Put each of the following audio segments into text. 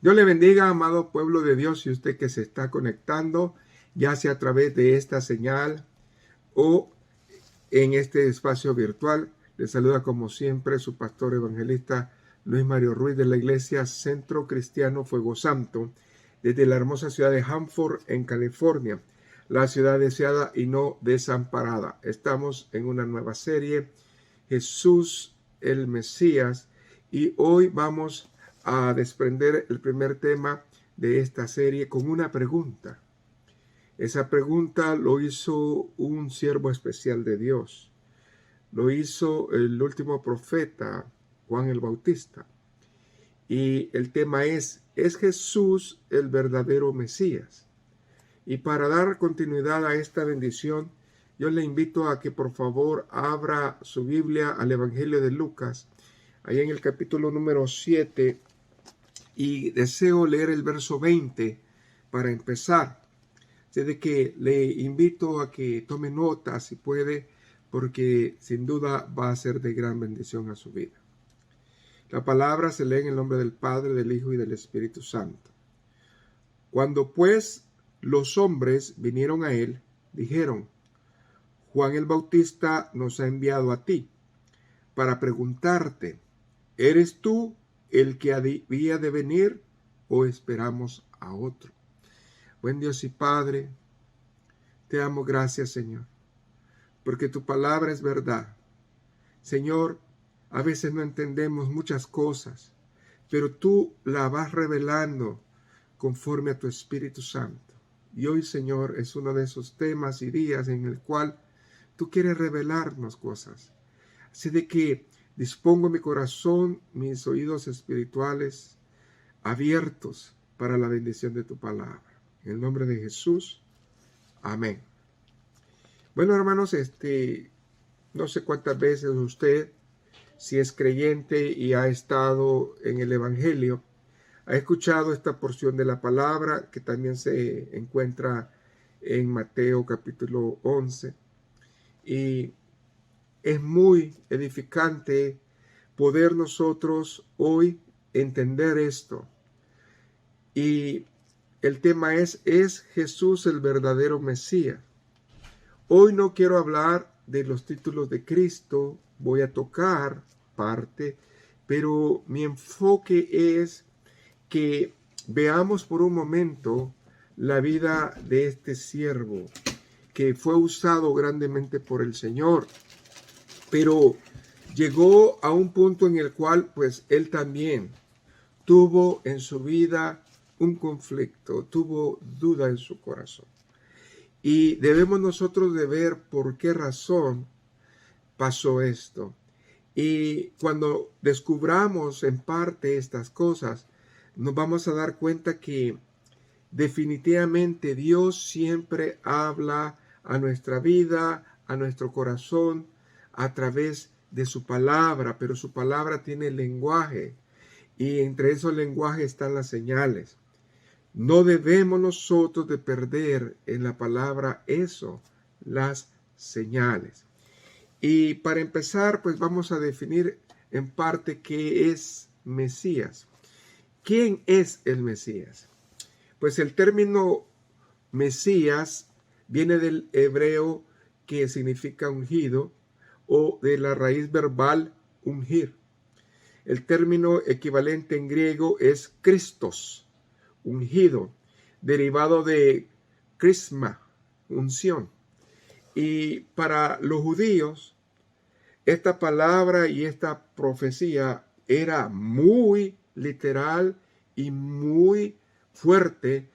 Dios le bendiga, amado pueblo de Dios, y usted que se está conectando, ya sea a través de esta señal o en este espacio virtual. Le saluda como siempre su pastor evangelista Luis Mario Ruiz de la iglesia Centro Cristiano Fuego Santo, desde la hermosa ciudad de Hanford, en California, la ciudad deseada y no desamparada. Estamos en una nueva serie, Jesús el Mesías, y hoy vamos a desprender el primer tema de esta serie con una pregunta. Esa pregunta lo hizo un siervo especial de Dios. Lo hizo el último profeta, Juan el Bautista. Y el tema ¿es Jesús el verdadero Mesías? Y para dar continuidad a esta bendición, yo le invito a que por favor abra su Biblia al Evangelio de Lucas, ahí en el capítulo número 7, y deseo leer el verso 20 para empezar. Así de que le invito a que tome nota si puede, porque sin duda va a ser de gran bendición a su vida. La palabra se lee en el nombre del Padre, del Hijo y del Espíritu Santo. Cuando pues los hombres vinieron a él, dijeron: Juan el Bautista nos ha enviado a ti para preguntarte, ¿eres tú el que había de venir o esperamos a otro? Buen Dios y Padre, te damos gracias, Señor, porque tu palabra es verdad. Señor, a veces no entendemos muchas cosas, pero tú la vas revelando conforme a tu Espíritu Santo. Y hoy, Señor, es uno de esos temas y días en el cual tú quieres revelarnos cosas. Así de que dispongo mi corazón, mis oídos espirituales abiertos para la bendición de tu palabra. En el nombre de Jesús. Amén. Bueno, hermanos, no sé cuántas veces usted, si es creyente y ha estado en el Evangelio, ha escuchado esta porción de la palabra que también se encuentra en Mateo capítulo 11. Y es muy edificante poder nosotros hoy entender esto. Y el tema es Jesús el verdadero Mesías? Hoy no quiero hablar de los títulos de Cristo, voy a tocar parte, pero mi enfoque es que veamos por un momento la vida de este siervo que fue usado grandemente por el Señor, pero llegó a un punto en el cual pues él también tuvo en su vida un conflicto, tuvo duda en su corazón. Y debemos nosotros de ver por qué razón pasó esto. Y cuando descubramos en parte estas cosas, nos vamos a dar cuenta que definitivamente Dios siempre habla a nuestra vida, a nuestro corazón, a través de su palabra, pero su palabra tiene lenguaje y entre esos lenguajes están las señales. No debemos nosotros de perder en la palabra eso, las señales. Y para empezar, pues vamos a definir en parte qué es Mesías. ¿Quién es el Mesías? Pues el término Mesías viene del hebreo que significa ungido o de la raíz verbal ungir. El término equivalente en griego es Christos, ungido, derivado de crisma, unción. Y para los judíos, esta palabra y esta profecía era muy literal y muy fuerte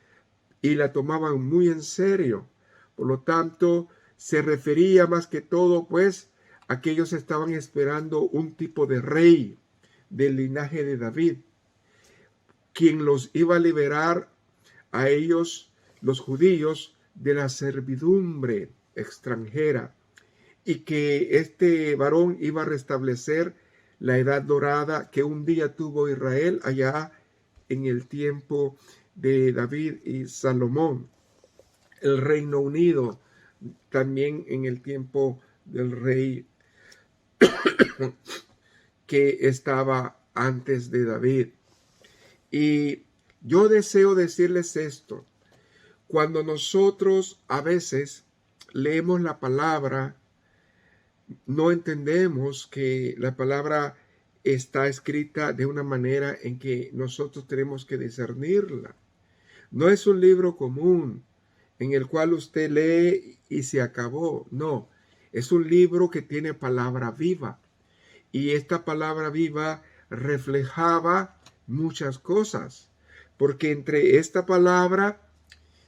y la tomaban muy en serio. Por lo tanto, se refería más que todo, pues, a que ellos estaban esperando un tipo de rey del linaje de David, quien los iba a liberar a ellos, los judíos, de la servidumbre extranjera, y que este varón iba a restablecer la edad dorada que un día tuvo Israel allá en el tiempo de David y Salomón, el Reino Unido también en el tiempo del rey que estaba antes de David. Y yo deseo decirles esto. Cuando nosotros a veces leemos la palabra, no entendemos que la palabra está escrita de una manera en que nosotros tenemos que discernirla. No es un libro común en el cual usted lee y se acabó. No, es un libro que tiene palabra viva. Y esta palabra viva reflejaba muchas cosas. Porque entre esta palabra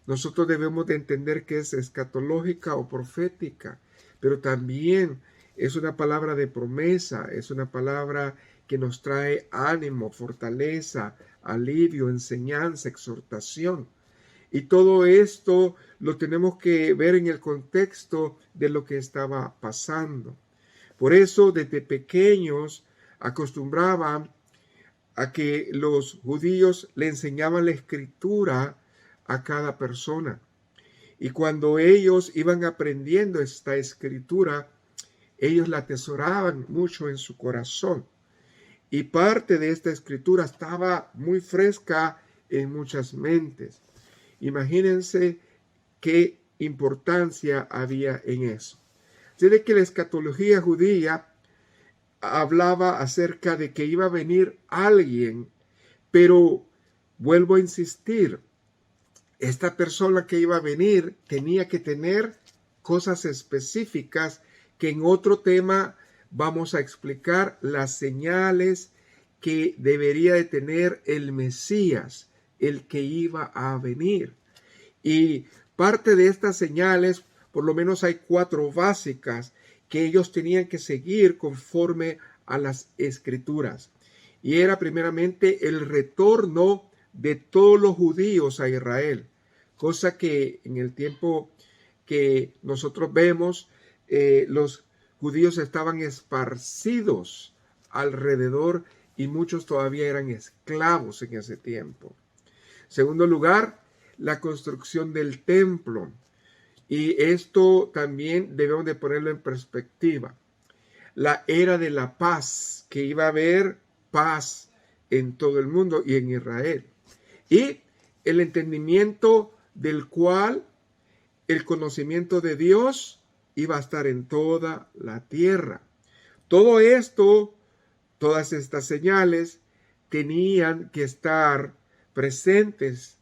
nosotros debemos de entender que es escatológica o profética, pero también es una palabra de promesa, es una palabra que nos trae ánimo, fortaleza, alivio, enseñanza, exhortación. Y todo esto lo tenemos que ver en el contexto de lo que estaba pasando. Por eso desde pequeños acostumbraban a que los judíos le enseñaban la escritura a cada persona. Y cuando ellos iban aprendiendo esta escritura, ellos la atesoraban mucho en su corazón. Y parte de esta escritura estaba muy fresca en muchas mentes. Imagínense qué importancia había en eso. Así de que la escatología judía hablaba acerca de que iba a venir alguien, pero vuelvo a insistir, esta persona que iba a venir tenía que tener cosas específicas que en otro tema vamos a explicar, las señales que debería de tener el Mesías, el que iba a venir. Y parte de estas señales, por lo menos hay 4 básicas que ellos tenían que seguir conforme a las escrituras. Y era primeramente el retorno de todos los judíos a Israel, cosa que en el tiempo que nosotros vemos, los judíos estaban esparcidos alrededor y muchos todavía eran esclavos en ese tiempo. En segundo lugar, la construcción del templo. Y esto también debemos de ponerlo en perspectiva. La era de la paz, que iba a haber paz en todo el mundo y en Israel. Y el entendimiento del cual el conocimiento de Dios iba a estar en toda la tierra. Todo esto, todas estas señales tenían que estar presentes.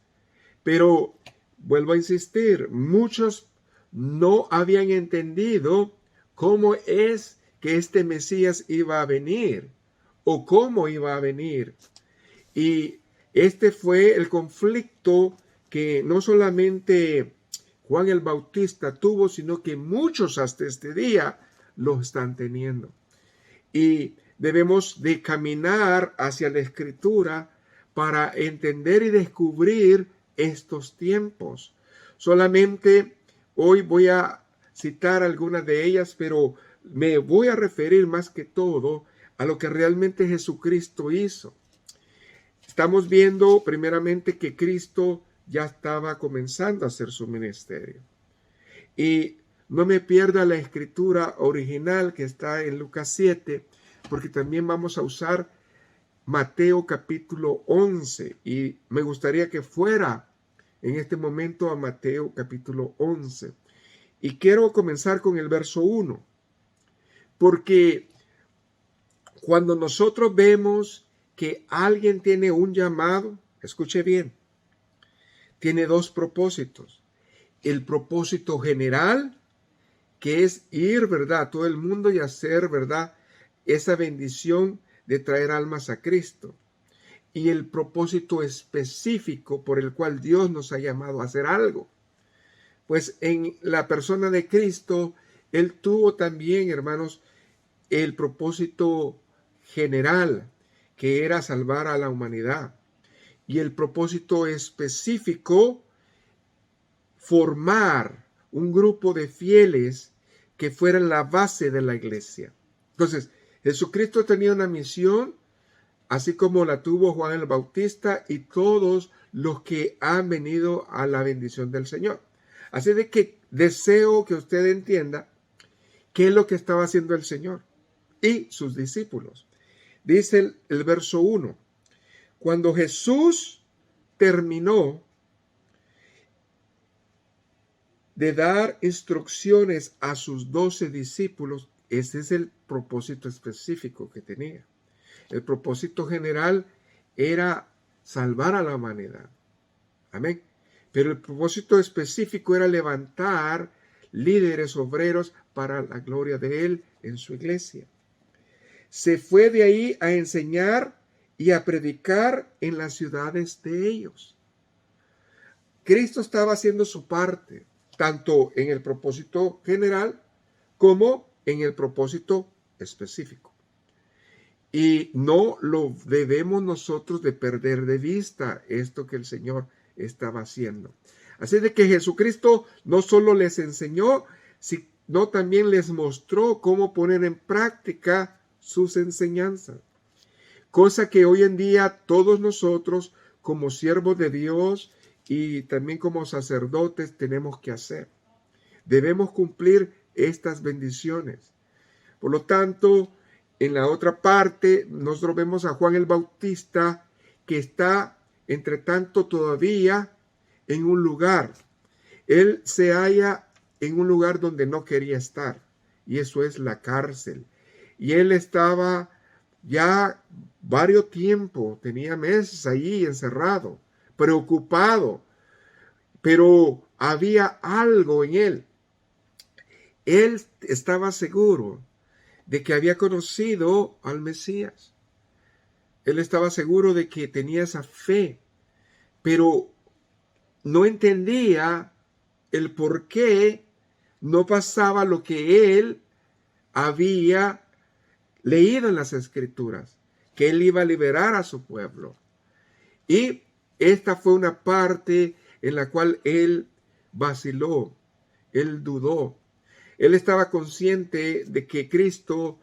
Pero vuelvo a insistir, muchos no habían entendido cómo es que este Mesías iba a venir o cómo iba a venir. Y este fue el conflicto que no solamente Juan el Bautista tuvo, sino que muchos hasta este día lo están teniendo. Y debemos de caminar hacia la Escritura para entender y descubrir estos tiempos. Solamente hoy voy a citar algunas de ellas, pero me voy a referir más que todo a lo que realmente Jesucristo hizo. Estamos viendo primeramente que Cristo ya estaba comenzando a hacer su ministerio. Y no me pierda la escritura original que está en Lucas 7, porque también vamos a usar Mateo capítulo 11. Y me gustaría que fuera en este momento a Mateo capítulo 11. Y quiero comenzar con el verso 1. Porque cuando nosotros vemos que alguien tiene un llamado, escuche bien, tiene 2 propósitos. El propósito general, que es ir, ¿verdad?, a todo el mundo y hacer, ¿verdad?, esa bendición de traer almas a Cristo. Y el propósito específico por el cual Dios nos ha llamado a hacer algo. Pues en la persona de Cristo, Él tuvo también, hermanos, el propósito general, que era salvar a la humanidad. Y el propósito específico, formar un grupo de fieles que fueran la base de la iglesia. Entonces, Jesucristo tenía una misión, así como la tuvo Juan el Bautista y todos los que han venido a la bendición del Señor. Así de que deseo que usted entienda qué es lo que estaba haciendo el Señor y sus discípulos. Dice el verso 1, cuando Jesús terminó de dar instrucciones a sus 12 discípulos, ese es el propósito específico que tenía. El propósito general era salvar a la humanidad. Amén. Pero el propósito específico era levantar líderes obreros para la gloria de Él en su iglesia. Se fue de ahí a enseñar y a predicar en las ciudades de ellos. Cristo estaba haciendo su parte, tanto en el propósito general como en el propósito específico. Y no lo debemos nosotros de perder de vista esto que el Señor estaba haciendo. Así de que Jesucristo no solo les enseñó, sino también les mostró cómo poner en práctica sus enseñanzas. Cosa que hoy en día todos nosotros, como siervos de Dios y también como sacerdotes, tenemos que hacer. Debemos cumplir estas bendiciones. Por lo tanto, en la otra parte, nosotros vemos a Juan el Bautista, que está, entre tanto, todavía en un lugar. Él se halla en un lugar donde no quería estar, y eso es la cárcel. Y él estaba ya varios tiempos, tenía meses allí encerrado, preocupado, pero había algo en él. Él estaba seguro de que había conocido al Mesías. Él estaba seguro de que tenía esa fe, pero no entendía el por qué no pasaba lo que él había leído en las Escrituras, que él iba a liberar a su pueblo. Y esta fue una parte en la cual él vaciló, él dudó. Él estaba consciente de que Cristo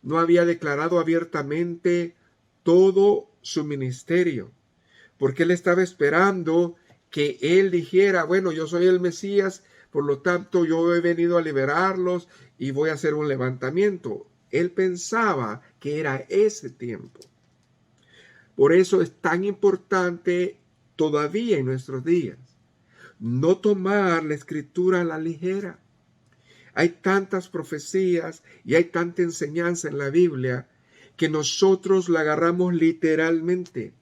no había declarado abiertamente todo su ministerio, porque él estaba esperando que él dijera, bueno, yo soy el Mesías, por lo tanto yo he venido a liberarlos y voy a hacer un levantamiento. Él pensaba que era ese tiempo. Por eso es tan importante todavía en nuestros días no tomar la Escritura a la ligera. Hay tantas profecías y hay tanta enseñanza en la Biblia que nosotros la agarramos literalmente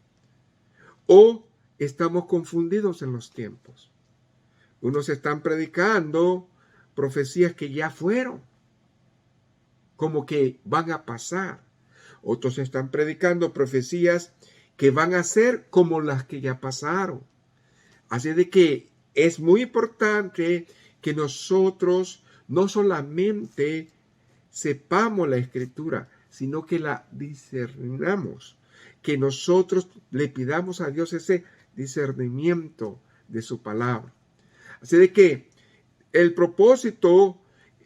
o estamos confundidos en los tiempos. Unos están predicando profecías que ya fueron, como que van a pasar. Otros están predicando profecías que van a ser como las que ya pasaron. Así de que es muy importante que nosotros no solamente sepamos la Escritura, sino que la discernamos, que nosotros le pidamos a Dios ese discernimiento de su palabra. Así de que el propósito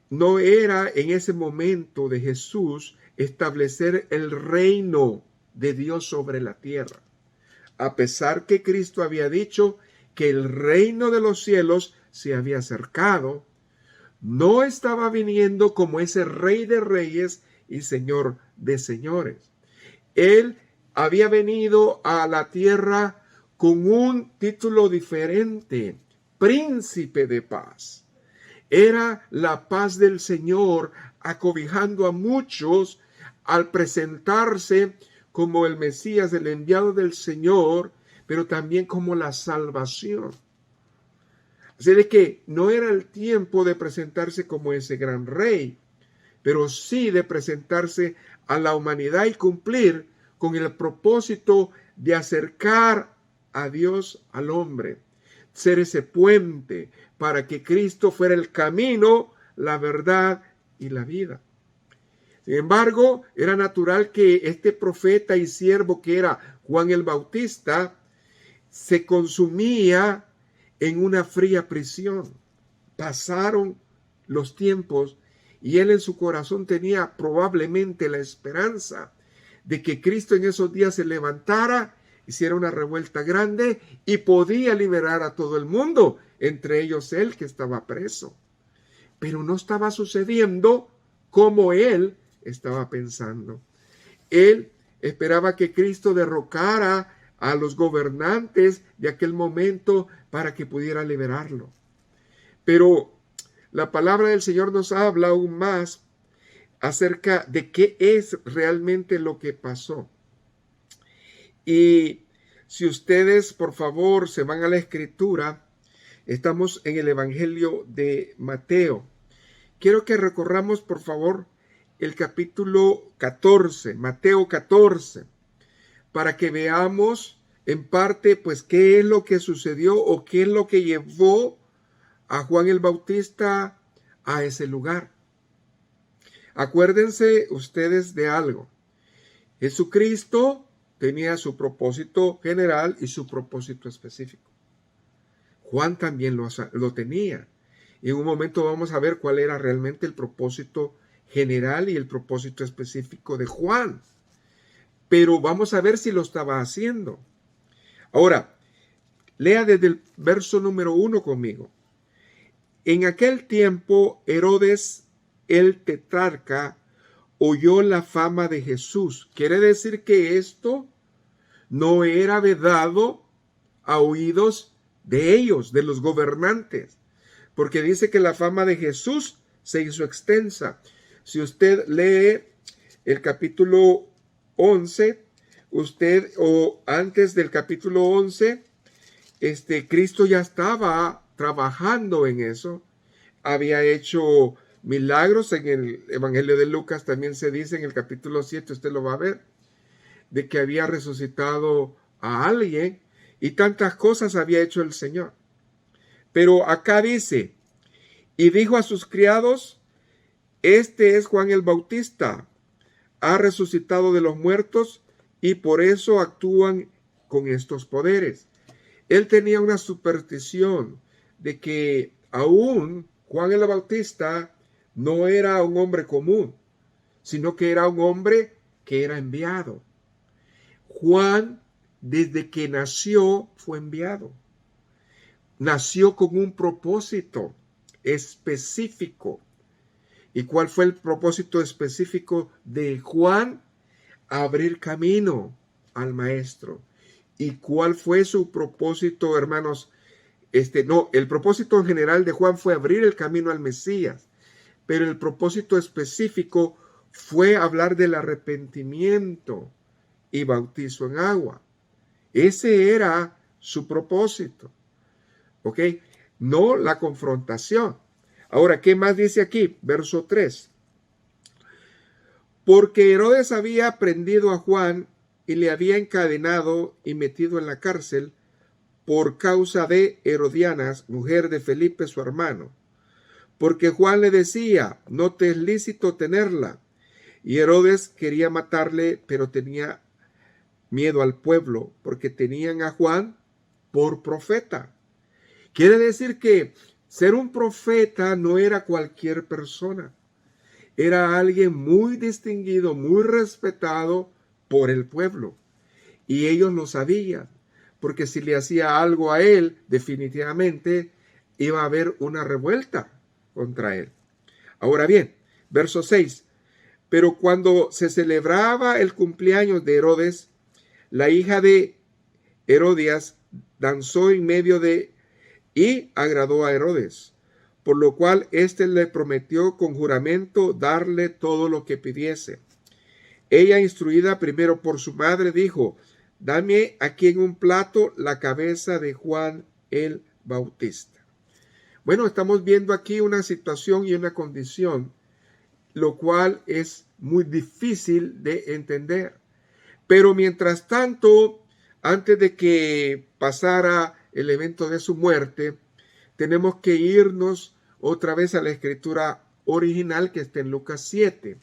no era en ese momento de Jesús establecer el reino de Dios sobre la tierra, a pesar que Cristo había dicho que el reino de los cielos se había acercado. No estaba viniendo como ese Rey de Reyes y Señor de Señores. Él había venido a la tierra con un título diferente, Príncipe de Paz. Era la paz del Señor acobijando a muchos al presentarse como el Mesías, el enviado del Señor, pero también como la salvación. Así de que no era el tiempo de presentarse como ese gran rey, pero sí de presentarse a la humanidad y cumplir con el propósito de acercar a Dios al hombre, ser ese puente para que Cristo fuera el camino, la verdad y la vida. Sin embargo, era natural que este profeta y siervo que era Juan el Bautista se consumía en una fría prisión. Pasaron los tiempos y él en su corazón tenía probablemente la esperanza de que Cristo en esos días se levantara, hiciera una revuelta grande y podía liberar a todo el mundo, entre ellos él que estaba preso. Pero no estaba sucediendo como él estaba pensando. Él esperaba que Cristo derrocara a los gobernantes de aquel momento para que pudiera liberarlo. Pero la palabra del Señor nos habla aún más acerca de qué es realmente lo que pasó. Y si ustedes, por favor, se van a la Escritura, estamos en el Evangelio de Mateo. Quiero que recorramos, por favor, el capítulo 14, Mateo 14, para que veamos en parte, pues, qué es lo que sucedió o qué es lo que llevó a Juan el Bautista a ese lugar. Acuérdense ustedes de algo. Jesucristo tenía su propósito general y su propósito específico. Juan también lo tenía. Y en un momento vamos a ver cuál era realmente el propósito general y el propósito específico de Juan. Pero vamos a ver si lo estaba haciendo. Ahora, lea desde el verso número 1 conmigo. En aquel tiempo, Herodes el tetrarca oyó la fama de Jesús. Quiere decir que esto no era vedado a oídos de ellos, de los gobernantes, porque dice que la fama de Jesús se hizo extensa. Si usted lee el capítulo 11, o antes del capítulo 11, Cristo ya estaba trabajando en eso. Había hecho milagros. En el Evangelio de Lucas también se dice en el capítulo 7, usted lo va a ver, de que había resucitado a alguien y tantas cosas había hecho el Señor. Pero acá dice, y dijo a sus criados, este es Juan el Bautista, ha resucitado de los muertos y por eso actúan con estos poderes. Él tenía una superstición de que aún Juan el Bautista no era un hombre común, sino que era un hombre que era enviado. Juan, desde que nació, fue enviado. Nació con un propósito específico. ¿Y cuál fue el propósito específico de Juan? Abrir camino al Maestro. ¿Y cuál fue su propósito, hermanos? El propósito general de Juan fue abrir el camino al Mesías, pero el propósito específico fue hablar del arrepentimiento y bautizo en agua. Ese era su propósito. ¿Ok? No la confrontación. Ahora, ¿qué más dice aquí? Verso 3. Porque Herodes había prendido a Juan y le había encadenado y metido en la cárcel por causa de Herodianas, mujer de Felipe su hermano. Porque Juan le decía, no te es lícito tenerla. Y Herodes quería matarle, pero tenía miedo al pueblo, porque tenían a Juan por profeta. Quiere decir que ser un profeta no era cualquier persona. Era alguien muy distinguido, muy respetado por el pueblo. Y ellos lo sabían, porque si le hacía algo a él, definitivamente iba a haber una revuelta contra él. Ahora bien, verso 6. Pero cuando se celebraba el cumpleaños de Herodes, la hija de Herodías danzó en medio y agradó a Herodes, por lo cual éste le prometió con juramento darle todo lo que pidiese. Ella, instruida primero por su madre, dijo, dame aquí en un plato la cabeza de Juan el Bautista. Bueno, estamos viendo aquí una situación y una condición, lo cual es muy difícil de entender. Pero mientras tanto, antes de que pasara el evento de su muerte, tenemos que irnos otra vez a la escritura original que está en Lucas 7.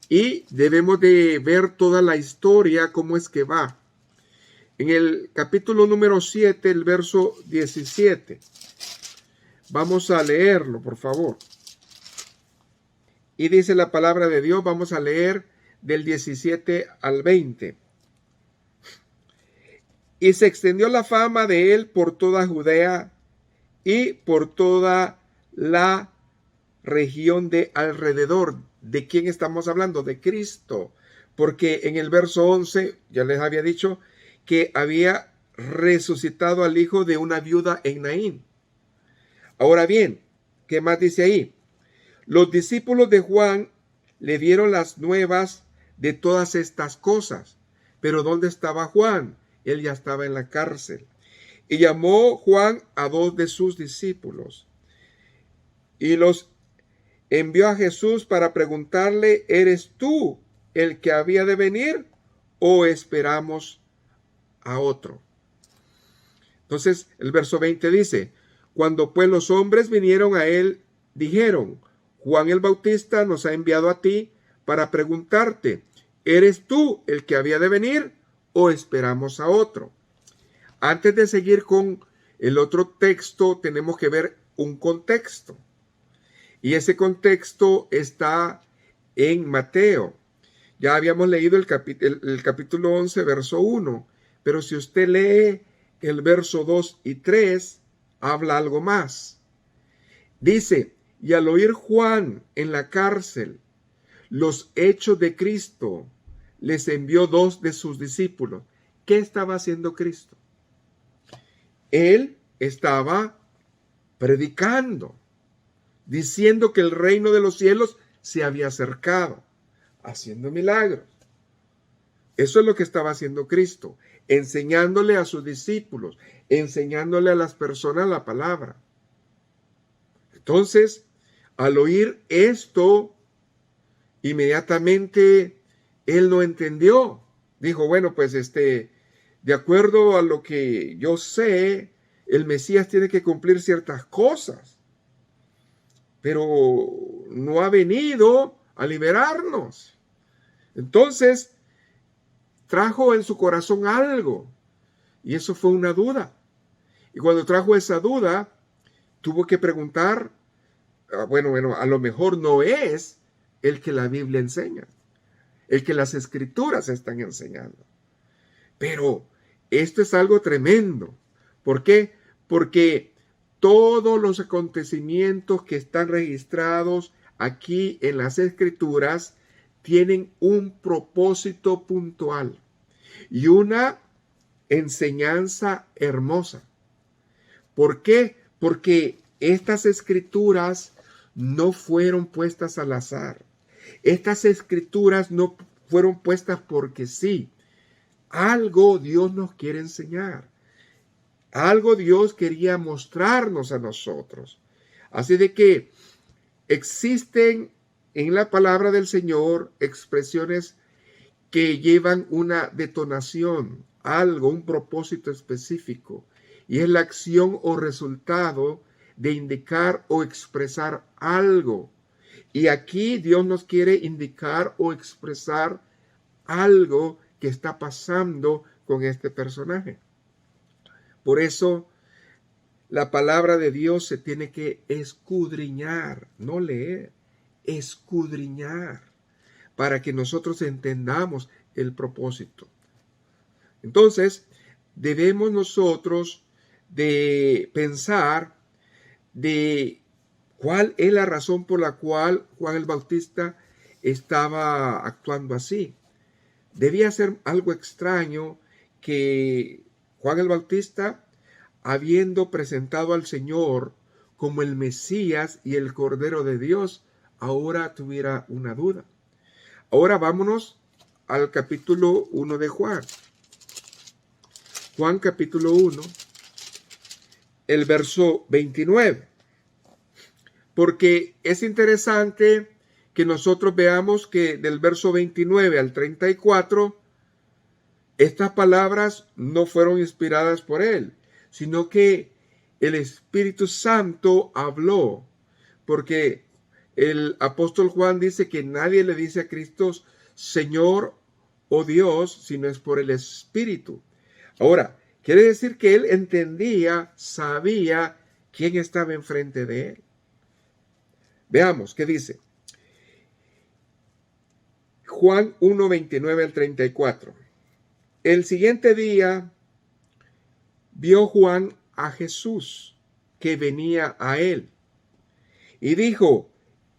Y debemos de ver toda la historia, cómo es que va. En el capítulo número 7, el verso 17. Vamos a leerlo, por favor. Y dice la palabra de Dios, vamos a leer del 17 al 20. Y se extendió la fama de él por toda Judea y por toda la región de alrededor. ¿De quién estamos hablando? De Cristo. Porque en el verso 11, ya les había dicho, que había resucitado al hijo de una viuda en Naín. Ahora bien, ¿qué más dice ahí? Los discípulos de Juan le dieron las nuevas de todas estas cosas. Pero ¿dónde estaba Juan? Él ya estaba en la cárcel. Y llamó Juan a 2 de sus discípulos y los envió a Jesús para preguntarle: ¿eres tú el que había de venir o esperamos a otro? Entonces el verso 20 dice: cuando pues los hombres vinieron a él, dijeron: Juan el Bautista nos ha enviado a ti para preguntarte: ¿eres tú el que había de venir o esperamos a otro? Antes de seguir con el otro texto, tenemos que ver un contexto. Y ese contexto está en Mateo. Ya habíamos leído el capítulo 11, verso 1. Pero si usted lee el verso 2 y 3, habla algo más. Dice: y al oír Juan en la cárcel los hechos de Cristo, les envió 2 de sus discípulos. ¿Qué estaba haciendo Cristo? Él estaba predicando, diciendo que el reino de los cielos se había acercado, haciendo milagros. Eso es lo que estaba haciendo Cristo, enseñándole a sus discípulos, enseñándole a las personas la palabra. Entonces, al oír esto, inmediatamente él no entendió. Dijo: bueno, pues de acuerdo a lo que yo sé, el Mesías tiene que cumplir ciertas cosas, pero no ha venido a liberarnos. Entonces, trajo en su corazón algo, y eso fue una duda. Y cuando trajo esa duda, tuvo que preguntar: bueno, a lo mejor no es el que la Biblia enseña, el que las Escrituras están enseñando. Pero esto es algo tremendo. ¿Por qué? Porque todos los acontecimientos que están registrados aquí en las Escrituras tienen un propósito puntual y una enseñanza hermosa. ¿Por qué? Porque estas Escrituras no fueron puestas al azar. Estas Escrituras no fueron puestas porque sí. Algo Dios nos quiere enseñar. Algo Dios quería mostrarnos a nosotros. Así de que existen en la palabra del Señor expresiones que llevan una detonación, algo, un propósito específico. Y es la acción o resultado de indicar o expresar algo. Y aquí Dios nos quiere indicar o expresar algo que está pasando con este personaje. Por eso la palabra de Dios se tiene que escudriñar, no leer, escudriñar, para que nosotros entendamos el propósito. Entonces, debemos nosotros de pensar de cuál es la razón por la cual Juan el Bautista estaba actuando así. Debía ser algo extraño que Juan el Bautista, habiendo presentado al Señor como el Mesías y el Cordero de Dios, ahora tuviera una duda. Ahora vámonos al capítulo 1 de Juan. Juan capítulo 1, el verso 29. Porque es interesante que nosotros veamos que del verso 29 al 34, estas palabras no fueron inspiradas por él, sino que el Espíritu Santo habló, porque el apóstol Juan dice que nadie le dice a Cristo Señor o Dios, sino es por el Espíritu. Ahora, quiere decir que él entendía, sabía quién estaba enfrente de él. Veamos qué dice. Juan 1, 29 al 34. El siguiente día vio Juan a Jesús que venía a él y dijo: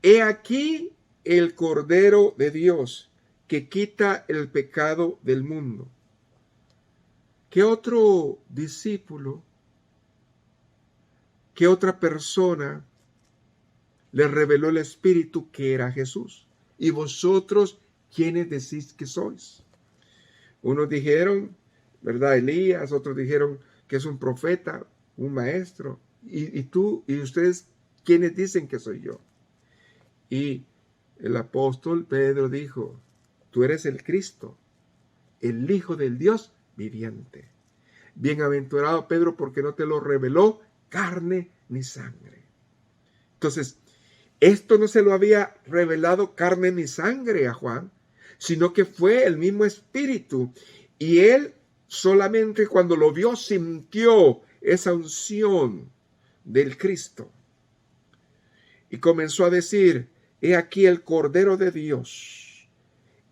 He aquí el Cordero de Dios que quita el pecado del mundo. ¿Qué otro discípulo, qué otra persona le reveló el Espíritu que era Jesús? ¿Y vosotros quiénes decís que sois? Unos dijeron, ¿verdad? Elías, otros dijeron que es un profeta, un maestro. Y tú y ustedes, ¿quiénes dicen que soy yo? Y el apóstol Pedro dijo, tú eres el Cristo, el Hijo del Dios viviente. Bienaventurado Pedro, porque no te lo reveló carne ni sangre. Entonces, esto no se lo había revelado carne ni sangre a Juan, sino que fue el mismo Espíritu. Y él solamente cuando lo vio sintió esa unción del Cristo. Y comenzó a decir, he aquí el Cordero de Dios,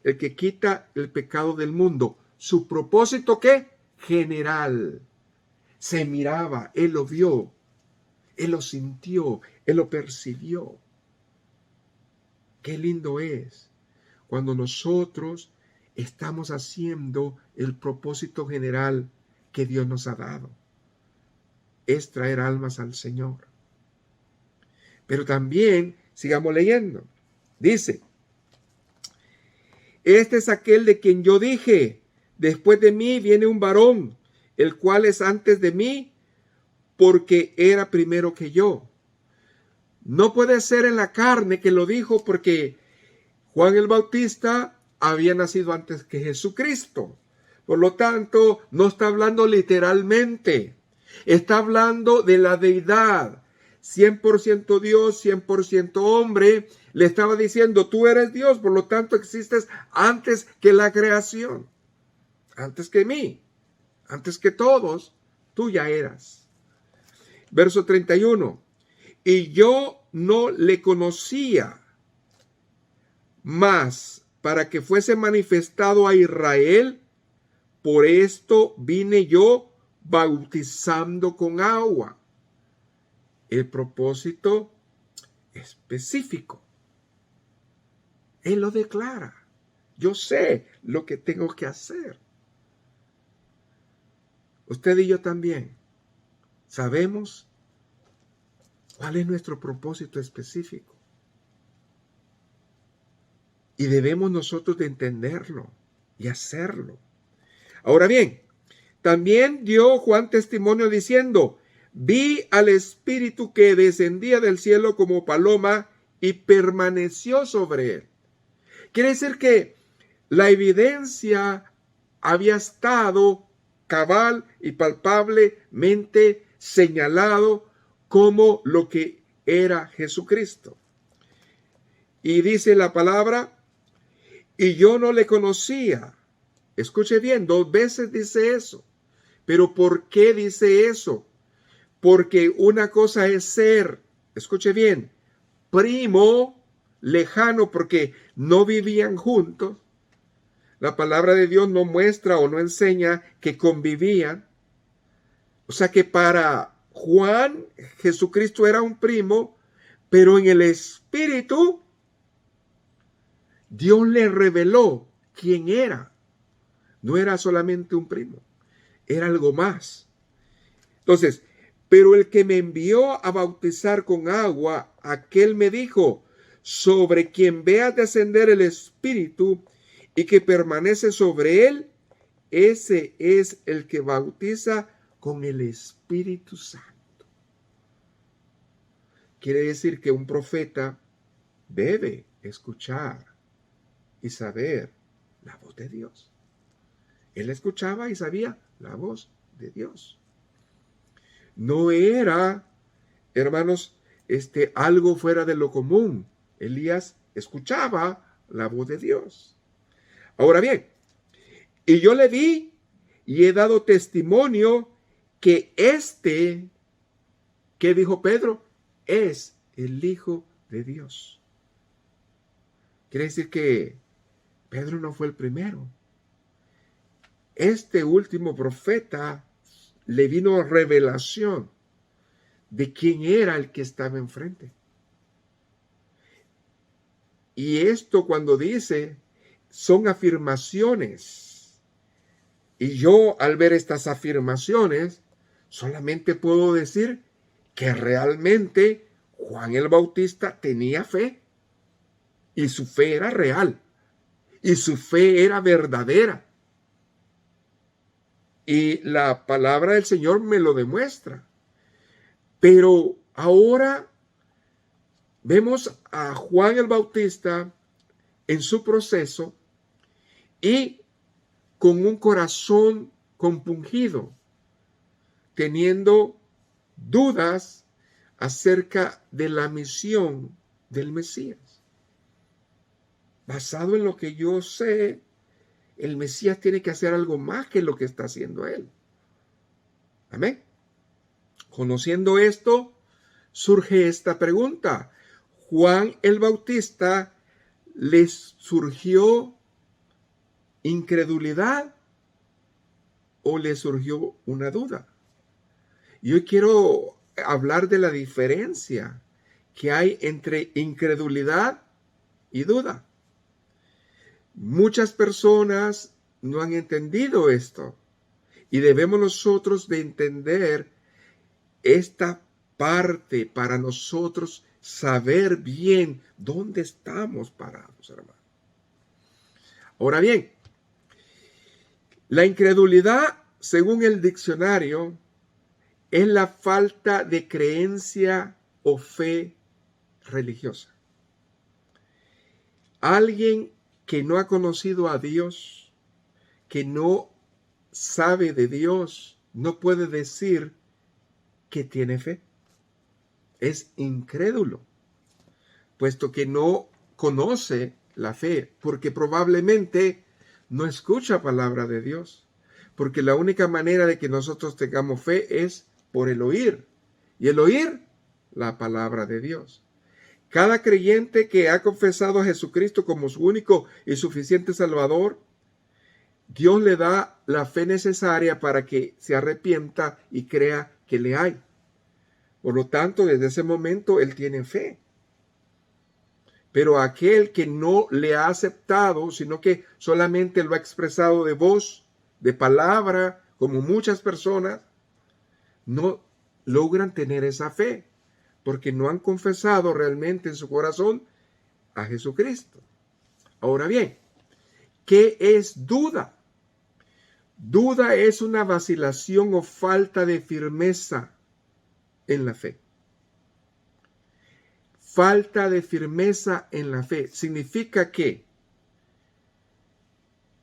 el que quita el pecado del mundo. ¿Su propósito qué? General. Se miraba, él lo vio, él lo sintió, él lo percibió. Qué lindo es cuando nosotros estamos haciendo el propósito general que Dios nos ha dado. Es traer almas al Señor. Pero también, sigamos leyendo, dice, este es aquel de quien yo dije, después de mí viene un varón, el cual es antes de mí, porque era primero que yo. No puede ser en la carne que lo dijo, porque Juan el Bautista había nacido antes que Jesucristo. Por lo tanto, no está hablando literalmente. Está hablando de la deidad. 100% Dios, 100% hombre. Le estaba diciendo, tú eres Dios, por lo tanto existes antes que la creación. Antes que mí. Antes que todos, tú ya eras. Verso 31. Y yo no le conocía, mas para que fuese manifestado a Israel, por esto vine yo bautizando con agua. El propósito específico. Él lo declara. Yo sé lo que tengo que hacer. Usted y yo también sabemos cuál es nuestro propósito específico. Y debemos nosotros de entenderlo y hacerlo. Ahora bien, también dio Juan testimonio diciendo, vi al Espíritu que descendía del cielo como paloma y permaneció sobre él. Quiere decir que la evidencia había estado cabal y palpablemente señalado como lo que era Jesucristo. Y dice la palabra, y yo no le conocía. Escuche bien, 2 veces dice eso. Pero ¿por qué dice eso? Porque una cosa es ser, escuche bien, primo, lejano, porque no vivían juntos. La palabra de Dios no muestra o no enseña que convivían. O sea que para Juan, Jesucristo era un primo, pero en el Espíritu, Dios le reveló quién era. No era solamente un primo, era algo más. Entonces, pero el que me envió a bautizar con agua, aquel me dijo, sobre quien veas descender el Espíritu y que permanece sobre él, ese es el que bautiza con el Espíritu Santo. Quiere decir que un profeta debe escuchar y saber la voz de Dios. Él escuchaba y sabía la voz de Dios. No era, hermanos, algo fuera de lo común. Elías escuchaba la voz de Dios. Ahora bien, y yo le vi y he dado testimonio que ¿qué dijo Pedro? Es el Hijo de Dios. Quiere decir que Pedro no fue el primero. Este último profeta le vino revelación de quién era el que estaba enfrente. Y esto cuando dice, son afirmaciones. Y yo, al ver estas afirmaciones, solamente puedo decir que realmente Juan el Bautista tenía fe. Y su fe era real. Y su fe era verdadera. Y la palabra del Señor me lo demuestra. Pero ahora vemos a Juan el Bautista en su proceso y con un corazón compungido, teniendo dudas acerca de la misión del Mesías. Basado en lo que yo sé, el Mesías tiene que hacer algo más que lo que está haciendo él. Amén. Conociendo esto, surge esta pregunta. ¿Juan el Bautista les surgió incredulidad o le surgió una duda? Y hoy quiero hablar de la diferencia que hay entre incredulidad y duda. Muchas personas no han entendido esto y debemos nosotros de entender esta parte para nosotros saber bien dónde estamos parados, hermano. Ahora bien, la incredulidad, según el diccionario, es la falta de creencia o fe religiosa. Alguien que no ha conocido a Dios, que no sabe de Dios, no puede decir que tiene fe. Es incrédulo, puesto que no conoce la fe, porque probablemente no escucha palabra de Dios, porque la única manera de que nosotros tengamos fe es por el oír, y el oír la palabra de Dios. Cada creyente que ha confesado a Jesucristo como su único y suficiente Salvador, Dios le da la fe necesaria para que se arrepienta y crea que le hay. Por lo tanto, desde ese momento él tiene fe. Pero aquel que no le ha aceptado, sino que solamente lo ha expresado de voz, de palabra, como muchas personas, no logran tener esa fe, porque no han confesado realmente en su corazón a Jesucristo. Ahora bien, ¿qué es duda? Duda es una vacilación o falta de firmeza en la fe. Falta de firmeza en la fe significa que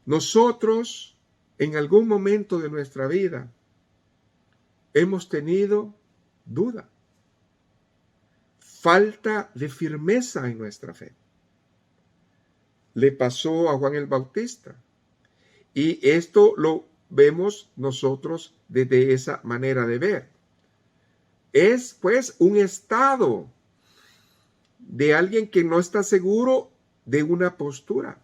nosotros en algún momento de nuestra vida hemos tenido duda. Falta de firmeza en nuestra fe. Le pasó a Juan el Bautista. Y esto lo vemos nosotros desde esa manera de ver. Es pues un estado de alguien que no está seguro de una postura.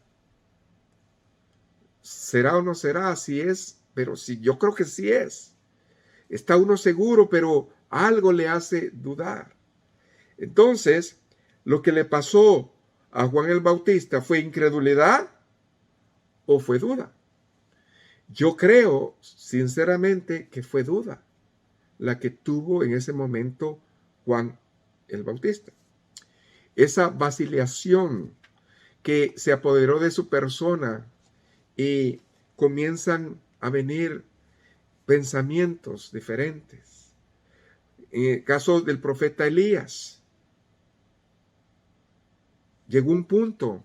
¿Será o no será? Así es, pero sí, yo creo que sí es. Está uno seguro, pero algo le hace dudar. Entonces, lo que le pasó a Juan el Bautista, ¿fue incredulidad o fue duda? Yo creo, sinceramente, que fue duda la que tuvo en ese momento Juan el Bautista. Esa vacilación que se apoderó de su persona y comienzan a venir pensamientos diferentes. En el caso del profeta Elías, llegó un punto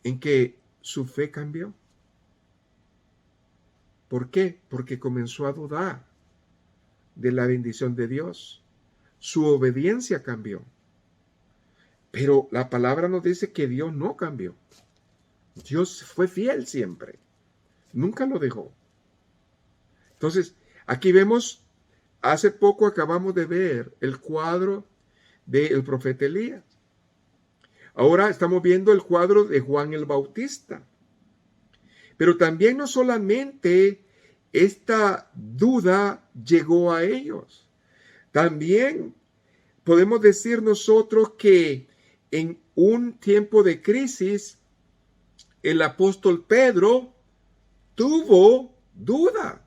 en que su fe cambió. ¿Por qué? Porque comenzó a dudar de la bendición de Dios. Su obediencia cambió. Pero la palabra nos dice que Dios no cambió. Dios fue fiel siempre. Nunca lo dejó. Entonces, aquí vemos, hace poco acabamos de ver el cuadro del profeta Elías. Ahora estamos viendo el cuadro de Juan el Bautista. Pero también no solamente esta duda llegó a ellos. También podemos decir nosotros que en un tiempo de crisis, el apóstol Pedro tuvo duda.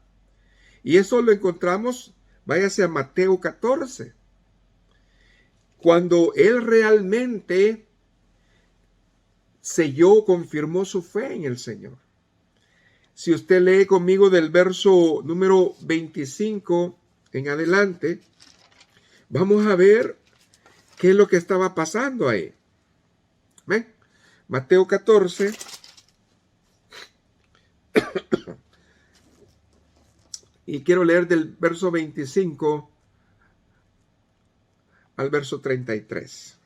Y eso lo encontramos, váyase a Mateo 14, cuando él realmente selló, confirmó su fe en el Señor. Si usted lee conmigo del verso número 25 en adelante, vamos a ver qué es lo que estaba pasando ahí. ¿Ven? Mateo 14. Y quiero leer del verso 25 al verso 33.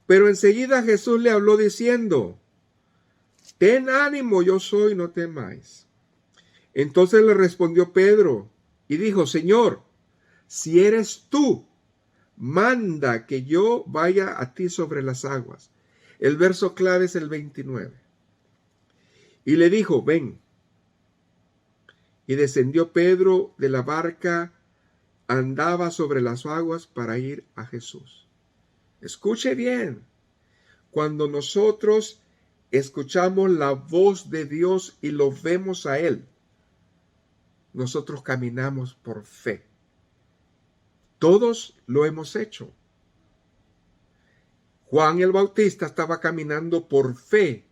Pero enseguida Jesús le habló diciendo: ten ánimo, yo soy, no temáis. Entonces le respondió Pedro y dijo: Señor, si eres tú, manda que yo vaya a ti sobre las aguas. El verso clave es el 29. Y le dijo: ven. Y descendió Pedro de la barca, andaba sobre las aguas para ir a Jesús. Escuche bien, cuando nosotros escuchamos la voz de Dios y lo vemos a Él, nosotros caminamos por fe. Todos lo hemos hecho. Juan el Bautista estaba caminando por fe,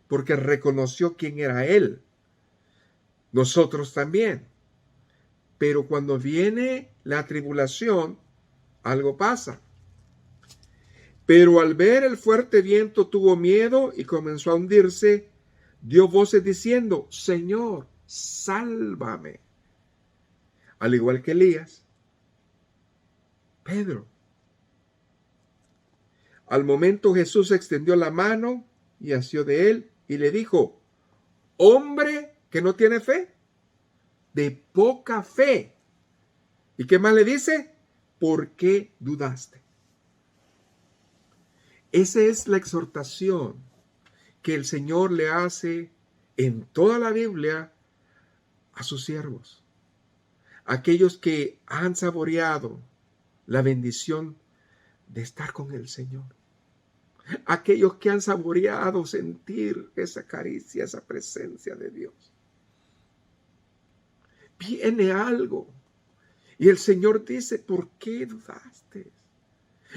porque reconoció quién era Él. Nosotros también. Pero cuando viene la tribulación, algo pasa. Pero al ver el fuerte viento tuvo miedo y comenzó a hundirse. Dio voces diciendo: Señor, sálvame. Al igual que Elías, Pedro. Al momento Jesús extendió la mano y asió de él y le dijo: hombre que no tiene fe, de poca fe. ¿Y qué más le dice? ¿Por qué dudaste? Esa es la exhortación que el Señor le hace en toda la Biblia a sus siervos, aquellos que han saboreado la bendición de estar con el Señor, aquellos que han saboreado sentir esa caricia, esa presencia de Dios. Viene algo y el Señor dice: ¿por qué dudaste?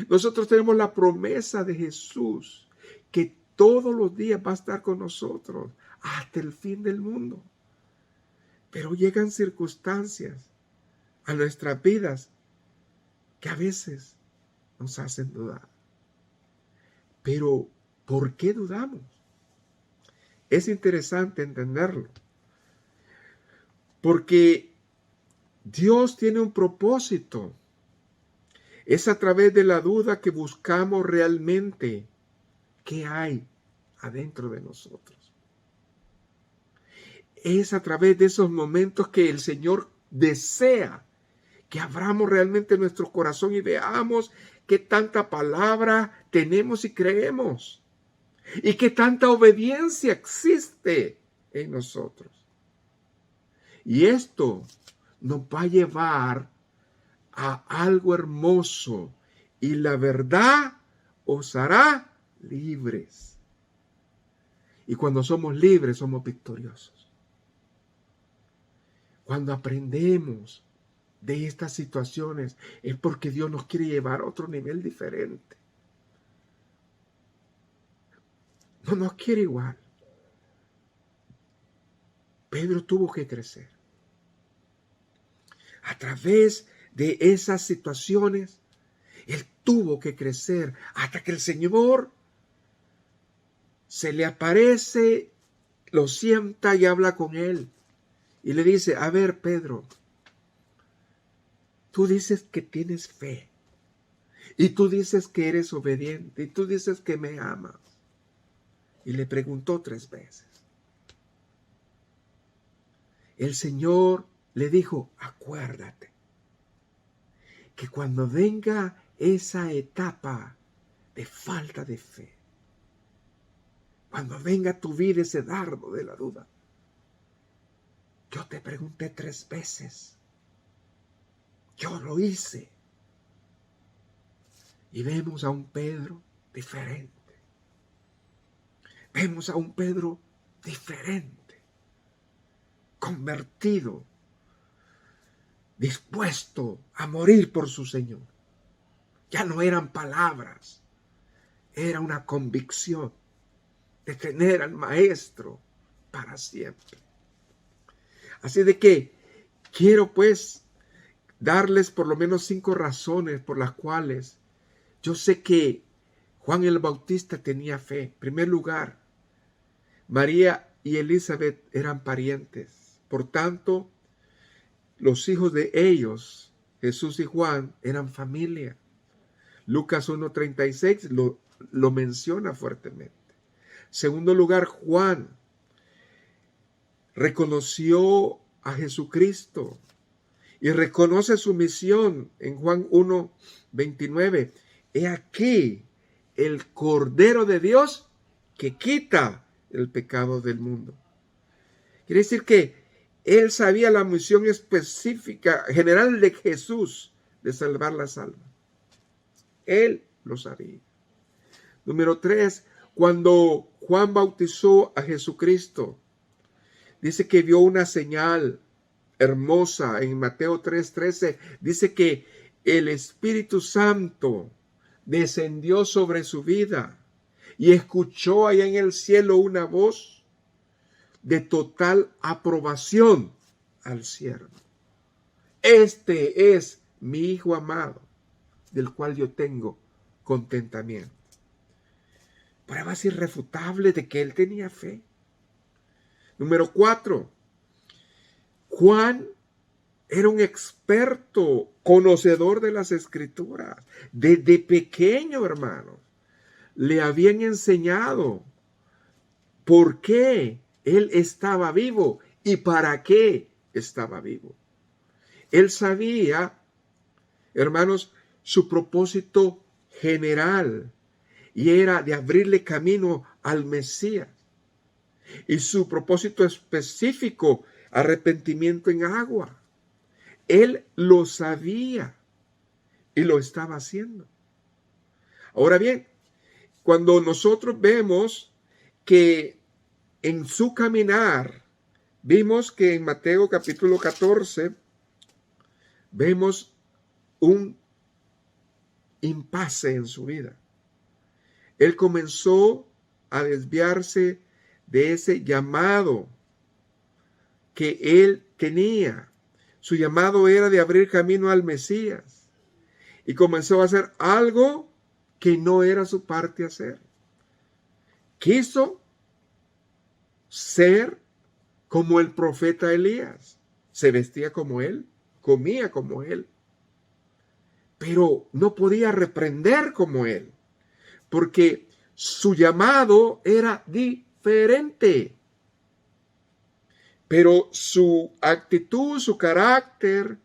Nosotros tenemos la promesa de Jesús que todos los días va a estar con nosotros hasta el fin del mundo. Pero llegan circunstancias a nuestras vidas que a veces nos hacen dudar. Pero, ¿por qué dudamos? Es interesante entenderlo. Porque Dios tiene un propósito. Es a través de la duda que buscamos realmente qué hay adentro de nosotros. Es a través de esos momentos que el Señor desea que abramos realmente nuestro corazón y veamos qué tanta palabra tenemos y creemos. Y qué tanta obediencia existe en nosotros. Y esto nos va a llevar a algo hermoso. Y la verdad os hará libres. Y cuando somos libres, somos victoriosos. Cuando aprendemos de estas situaciones, es porque Dios nos quiere llevar a otro nivel diferente. No nos quiere igual. Pedro tuvo que crecer. A través de esas situaciones, él tuvo que crecer hasta que el Señor se le aparece, lo sienta y habla con él. Y le dice: a ver, Pedro, tú dices que tienes fe. Y tú dices que eres obediente. Y tú dices que me amas. Y le preguntó 3 veces. El Señor le dijo: acuérdate que cuando venga esa etapa de falta de fe, cuando venga a tu vida ese dardo de la duda, yo te pregunté 3 veces. Yo lo hice. Y vemos a un Pedro diferente. Vemos a un Pedro diferente. convertido, dispuesto a morir por su Señor. Ya no eran palabras, era una convicción de tener al Maestro para siempre. Así de que quiero pues darles por lo menos 5 razones por las cuales yo sé que Juan el Bautista tenía fe. En primer lugar, María y Elizabeth eran parientes. Por tanto, los hijos de ellos, Jesús y Juan, eran familia. Lucas 1:36 lo menciona fuertemente. Segundo lugar, Juan reconoció a Jesucristo y reconoce su misión en Juan 1:29. He aquí el Cordero de Dios que quita el pecado del mundo. Quiere decir que él sabía la misión específica, general de Jesús, de salvar las almas. Él lo sabía. Número 3, cuando Juan bautizó a Jesucristo, dice que vio una señal hermosa en Mateo 3:13. Dice que el Espíritu Santo descendió sobre su vida y escuchó allá en el cielo una voz de total aprobación al siervo. Este es mi Hijo amado, del cual yo tengo contentamiento. Pruebas irrefutables de que él tenía fe. Número 4. Juan era un experto, conocedor de las Escrituras. Desde pequeño, hermanos, le habían enseñado por qué él estaba vivo y para qué estaba vivo. Él sabía, hermanos, su propósito general y era de abrirle camino al Mesías. Y su propósito específico, arrepentimiento en agua. Él lo sabía y lo estaba haciendo. Ahora bien, cuando nosotros vemos que en su caminar, vimos que en Mateo capítulo 14, vemos un impasse en su vida. Él comenzó a desviarse de ese llamado que él tenía. Su llamado era de abrir camino al Mesías. Y comenzó a hacer algo que no era su parte hacer. Quiso ser como el profeta Elías. Se vestía como él, comía como él. Pero no podía reprender como él, porque su llamado era diferente. Pero su actitud, su carácter,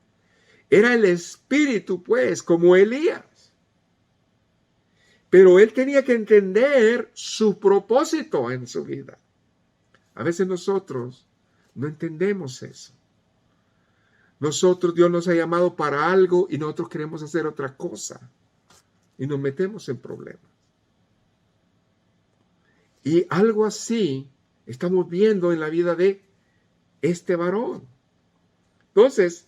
era el espíritu, pues, como Elías. Pero él tenía que entender su propósito en su vida. A veces nosotros no entendemos eso. Nosotros, Dios nos ha llamado para algo y nosotros queremos hacer otra cosa. Y nos metemos en problemas. Y algo así estamos viendo en la vida de este varón. Entonces,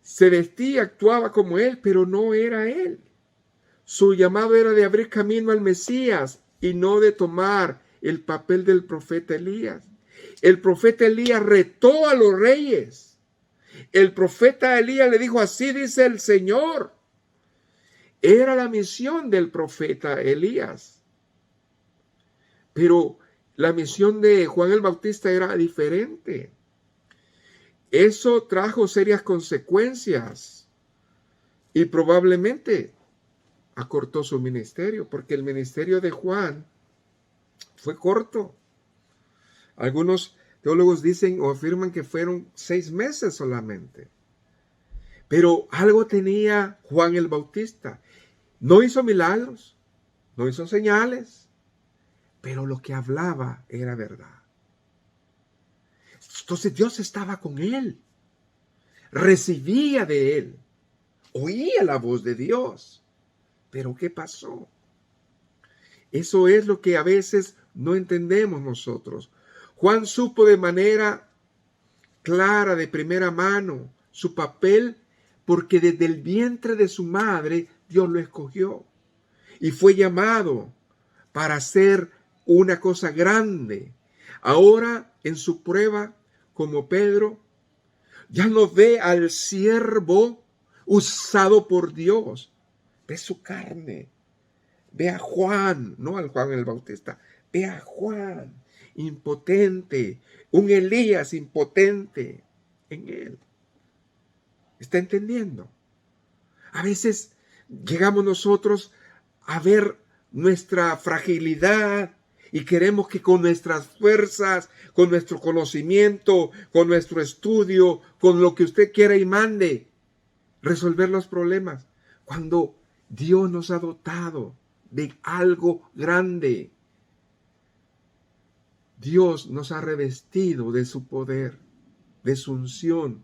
se vestía, actuaba como él, pero no era él. Su llamado era de abrir camino al Mesías y no de tomar el papel del profeta Elías. El profeta Elías retó a los reyes. El profeta Elías le dijo, así dice el Señor. Era la misión del profeta Elías. Pero la misión de Juan el Bautista era diferente. Eso trajo serias consecuencias y probablemente acortó su ministerio, porque el ministerio de Juan fue corto. Algunos teólogos dicen o afirman que fueron 6 meses solamente. Pero algo tenía Juan el Bautista. No hizo milagros, no hizo señales, pero lo que hablaba era verdad. Entonces Dios estaba con él, recibía de él, oía la voz de Dios. Pero ¿qué pasó? Eso es lo que a veces no entendemos nosotros. Juan supo de manera clara de primera mano su papel, porque desde el vientre de su madre Dios lo escogió y fue llamado para hacer una cosa grande. Ahora, en su prueba, como Pedro, ya no ve al siervo usado por Dios, ve su carne, ve a Juan, no al Juan el Bautista, ve a Juan, impotente, un Elías impotente en él. ¿Está entendiendo? A veces llegamos nosotros a ver nuestra fragilidad y queremos que con nuestras fuerzas, con nuestro conocimiento, con nuestro estudio, con lo que usted quiera y mande, resolver los problemas. Cuando Dios nos ha dotado de algo grande. Dios nos ha revestido de su poder, de su unción,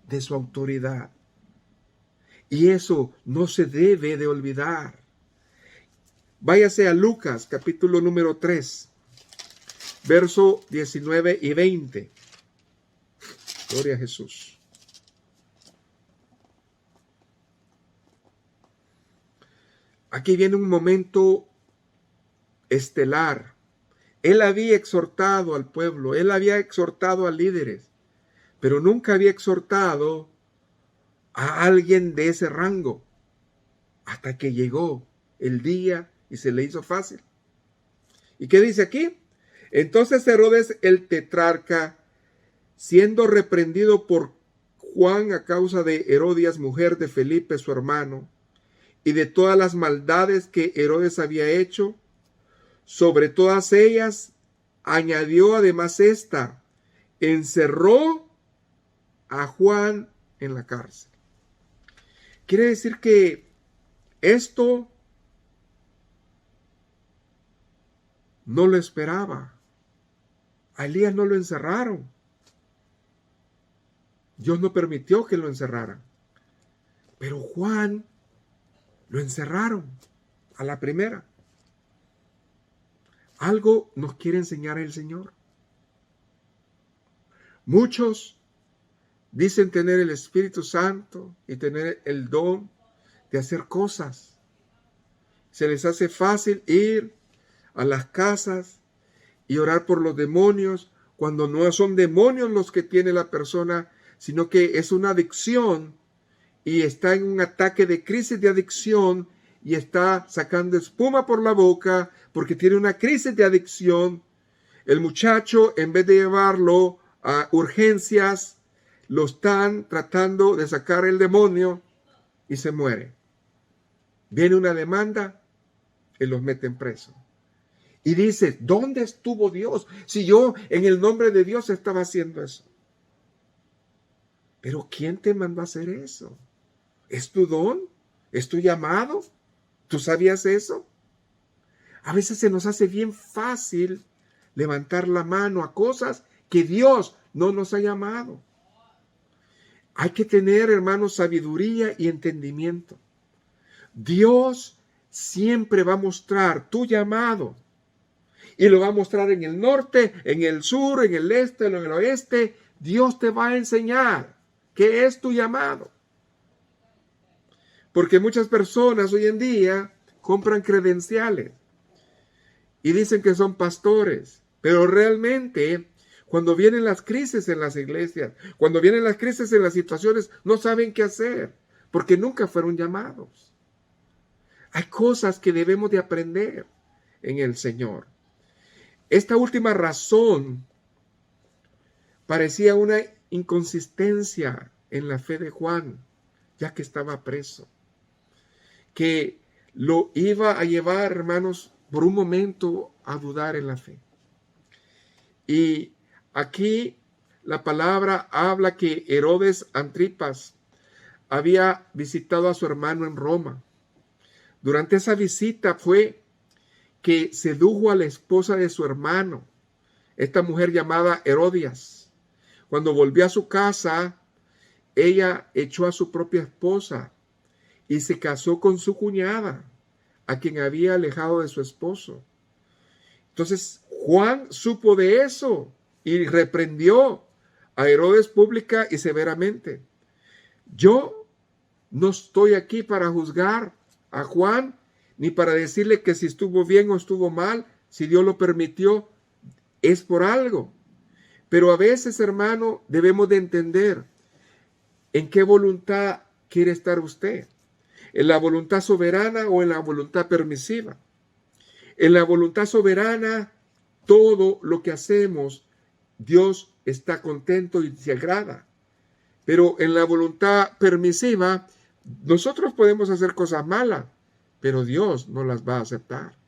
de su autoridad. Y eso no se debe de olvidar. Váyase a Lucas, capítulo número 3, verso 19 y 20. Gloria a Jesús. Aquí viene un momento estelar. Él había exhortado al pueblo, él había exhortado a líderes, pero nunca había exhortado a alguien de ese rango, hasta que llegó el día y se le hizo fácil. ¿Y qué dice aquí? Entonces Herodes el tetrarca, siendo reprendido por Juan a causa de Herodías, mujer de Felipe, su hermano, y de todas las maldades que Herodes había hecho, sobre todas ellas añadió además esta: encerró a Juan en la cárcel. Quiere decir que esto no lo esperaba. A Elías no lo encerraron. Dios no permitió que lo encerraran. Pero Juan lo encerraron a la primera. Algo nos quiere enseñar el Señor. Muchos dicen tener el Espíritu Santo y tener el don de hacer cosas. Se les hace fácil ir a las casas y orar por los demonios, cuando no son demonios los que tiene la persona, sino que es una adicción y está en un ataque de crisis de adicción y está sacando espuma por la boca porque tiene una crisis de adicción. El muchacho, en vez de llevarlo a urgencias, lo están tratando de sacar el demonio y se muere. Viene una demanda y los meten preso. Y dice, ¿dónde estuvo Dios? Si yo en el nombre de Dios estaba haciendo eso. Pero ¿quién te mandó a hacer eso? ¿Es tu don? ¿Es tu llamado? ¿Tú sabías eso? A veces se nos hace bien fácil levantar la mano a cosas que Dios no nos ha llamado. Hay que tener, hermanos, sabiduría y entendimiento. Dios siempre va a mostrar tu llamado. Y lo va a mostrar en el norte, en el sur, en el este, en el oeste. Dios te va a enseñar qué es tu llamado. Porque muchas personas hoy en día compran credenciales y dicen que son pastores. Pero realmente, cuando vienen las crisis en las iglesias, cuando vienen las crisis en las situaciones, no saben qué hacer, porque nunca fueron llamados. Hay cosas que debemos de aprender en el Señor. Esta última razón parecía una inconsistencia en la fe de Juan, ya que estaba preso, que lo iba a llevar, hermanos, por un momento a dudar en la fe. Y aquí la palabra habla que Herodes Antipas había visitado a su hermano en Roma. Durante esa visita fue que sedujo a la esposa de su hermano, esta mujer llamada Herodías. Cuando volvió a su casa, ella echó a su propia esposa y se casó con su cuñada, a quien había alejado de su esposo. Entonces Juan supo de eso y reprendió a Herodes pública y severamente: yo no estoy aquí para juzgar a Juan, ni para decirle que si estuvo bien o estuvo mal. Si Dios lo permitió, es por algo. Pero a veces, hermano, debemos de entender en qué voluntad quiere estar usted. ¿En la voluntad soberana o en la voluntad permisiva? En la voluntad soberana, todo lo que hacemos, Dios está contento y se agrada. Pero en la voluntad permisiva, nosotros podemos hacer cosas malas, pero Dios no las va a aceptar.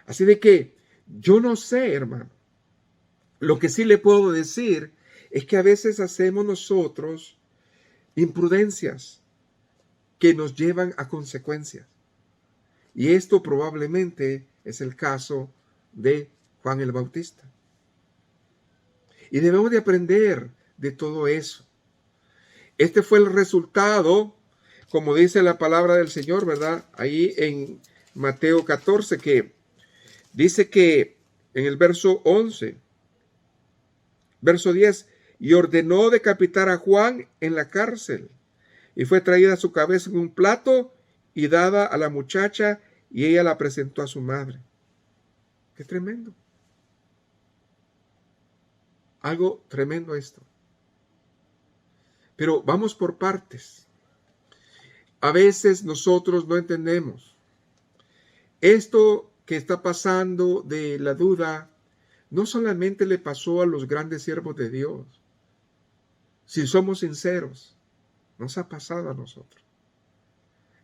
Así de que yo no sé, hermano. Lo que sí le puedo decir es que a veces hacemos nosotros imprudencias que nos llevan a consecuencias. Y esto probablemente es el caso de Juan el Bautista. Y debemos de aprender de todo eso. Este fue el resultado, como dice la palabra del Señor, ¿verdad? Ahí en Mateo 14, que dice que en el verso 11, verso 10, y ordenó decapitar a Juan en la cárcel. Y fue traída su cabeza en un plato y dada a la muchacha, y ella la presentó a su madre. ¡Qué tremendo! Algo tremendo esto. Pero vamos por partes. A veces nosotros no entendemos. Esto que está pasando de la duda no solamente le pasó a los grandes siervos de Dios. Si somos sinceros, nos ha pasado a nosotros.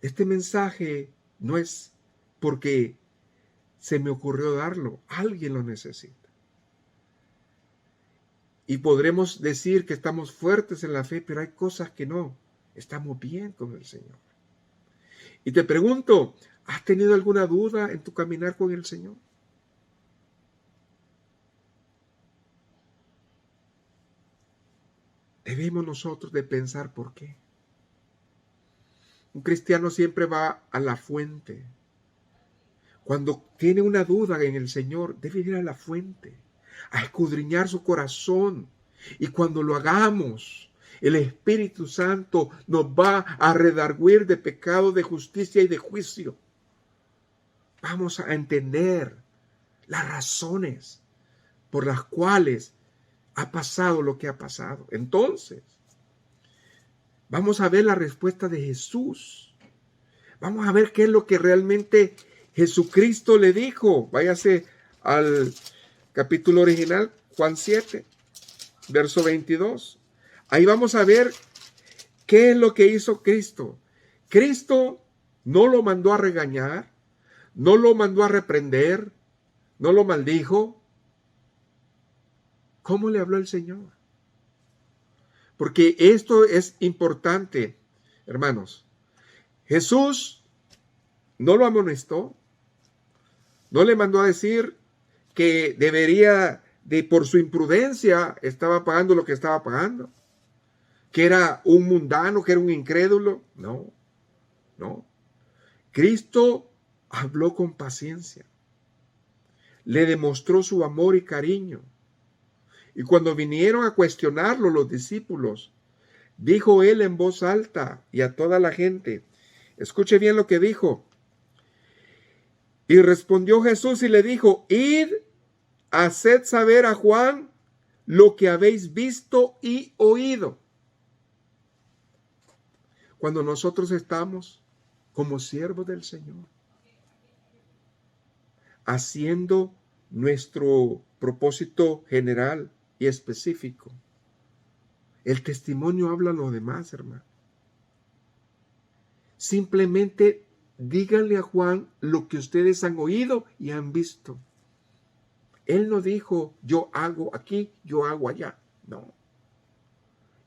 Este mensaje no es porque se me ocurrió darlo, alguien lo necesita. Y podremos decir que estamos fuertes en la fe, pero hay cosas que no. Estamos bien con el Señor. Y te pregunto, ¿has tenido alguna duda en tu caminar con el Señor? Debemos nosotros de pensar por qué. Un cristiano siempre va a la fuente. Cuando tiene una duda en el Señor, debe ir a la fuente, a escudriñar su corazón. Y cuando lo hagamos, el Espíritu Santo nos va a redarguir de pecado, de justicia y de juicio. Vamos a entender las razones por las cuales ha pasado lo que ha pasado. Entonces, vamos a ver la respuesta de Jesús. Vamos a ver qué es lo que realmente Jesucristo le dijo. Váyase al capítulo original, Juan 7, verso 22. Ahí vamos a ver qué es lo que hizo Cristo. Cristo no lo mandó a regañar, no lo mandó a reprender, no lo maldijo. ¿Cómo le habló el Señor? Porque esto es importante, hermanos. Jesús no lo amonestó, no le mandó a decir que debería de, por su imprudencia, estaba pagando lo que estaba pagando, que era un mundano, que era un incrédulo. No. Cristo habló con paciencia, le demostró su amor y cariño. Y cuando vinieron a cuestionarlo los discípulos, dijo él en voz alta y a toda la gente, escuche bien lo que dijo. Y respondió Jesús y le dijo, id, haced saber a Juan lo que habéis visto y oído. Cuando nosotros estamos como siervos del Señor, haciendo nuestro propósito general y específico, el testimonio habla a lo demás, hermano. Simplemente díganle a Juan lo que ustedes han oído y han visto. Él no dijo, yo hago aquí, yo hago allá. No.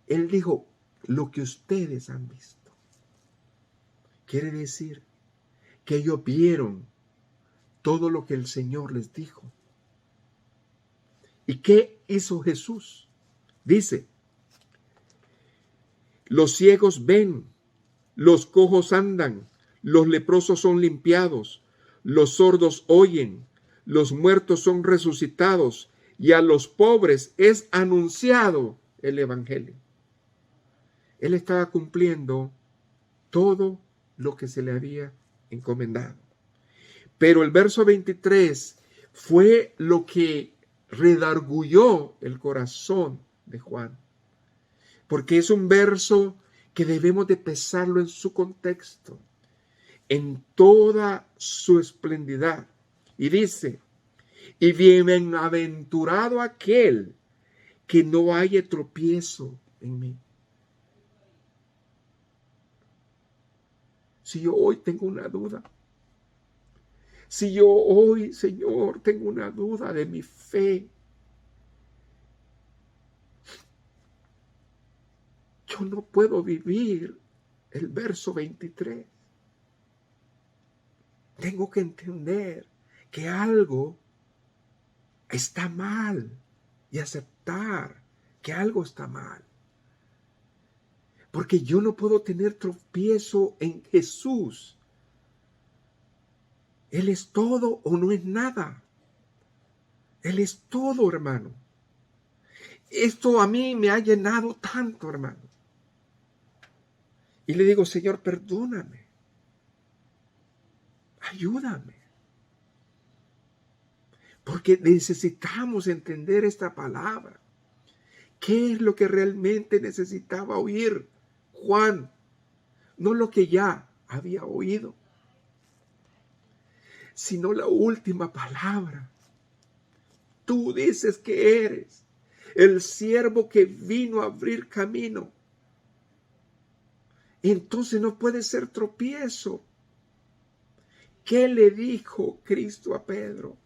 Él dijo, lo que ustedes han visto. Quiere decir que ellos vieron todo lo que el Señor les dijo. ¿Y qué hizo Jesús? Dice, los ciegos ven, los cojos andan, los leprosos son limpiados, los sordos oyen, los muertos son resucitados y a los pobres es anunciado el evangelio. Él estaba cumpliendo todo lo que se le había encomendado. Pero el verso 23 fue lo que redarguyó el corazón de Juan, porque es un verso que debemos de pesarlo en su contexto, en toda su esplendidad. Y dice, y bienaventurado aquel que no haya tropiezo en mí. Si yo hoy tengo una duda, si yo hoy, Señor, tengo una duda de mi fe, yo no puedo vivir el verso 23. Tengo que entender que algo está mal y aceptar que algo está mal. Porque yo no puedo tener tropiezo en Jesús. Él es todo o no es nada. Él es todo, hermano. Esto a mí me ha llenado tanto, hermano. Y le digo, Señor, perdóname. Ayúdame. Porque necesitamos entender esta palabra. ¿Qué es lo que realmente necesitaba oír Juan? No lo que ya había oído, sino la última palabra. Tú dices que eres el siervo que vino a abrir camino. Entonces no puede ser tropiezo. ¿Qué le dijo Cristo a Pedro?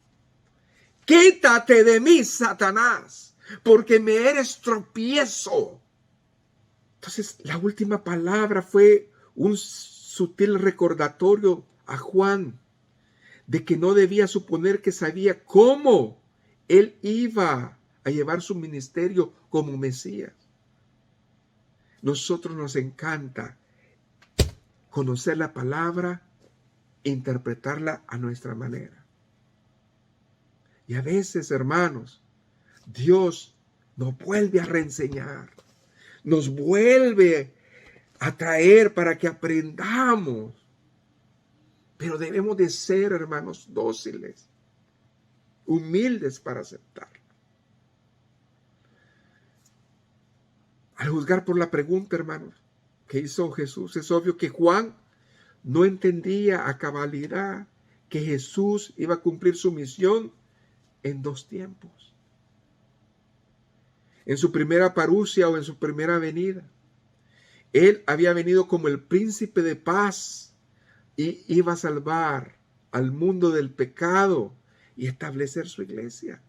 Quítate de mí, Satanás, porque me eres tropiezo. Entonces la última palabra fue un sutil recordatorio a Juan de que no debía suponer que sabía cómo él iba a llevar su ministerio como Mesías. Nosotros nos encanta conocer la palabra e interpretarla a nuestra manera. Y a veces, hermanos, Dios nos vuelve a reenseñar, nos vuelve a traer para que aprendamos. Pero debemos de ser, hermanos, dóciles, humildes para aceptar. Al juzgar por la pregunta, hermanos, que hizo Jesús, es obvio que Juan no entendía a cabalidad que Jesús iba a cumplir su misión en dos tiempos. En su primera parusia o en su primera venida. Él había venido como el príncipe de paz y iba a salvar al mundo del pecado y establecer su iglesia.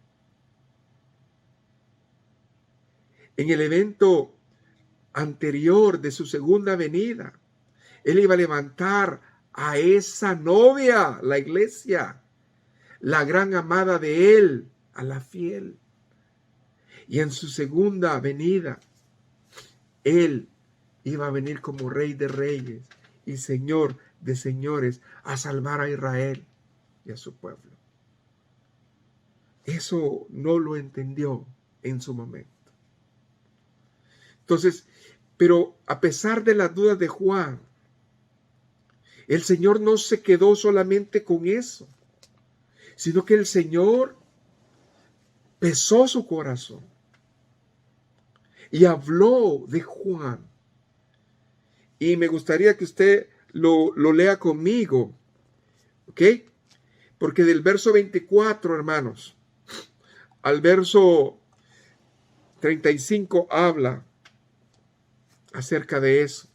En el evento anterior de su segunda venida, Él iba a levantar a esa novia, la iglesia, la gran amada de Él, a la fiel. Y en su segunda venida, Él iba a venir como Rey de Reyes y Señor de señores a salvar a Israel y a su pueblo. Eso no lo entendió en su momento. Entonces, pero a pesar de las dudas de Juan, el Señor no se quedó solamente con eso, sino que el Señor pesó su corazón y habló de Juan. Y me gustaría que usted lo lea conmigo, ¿ok? Porque del verso 24, hermanos, al verso 35 habla acerca de eso.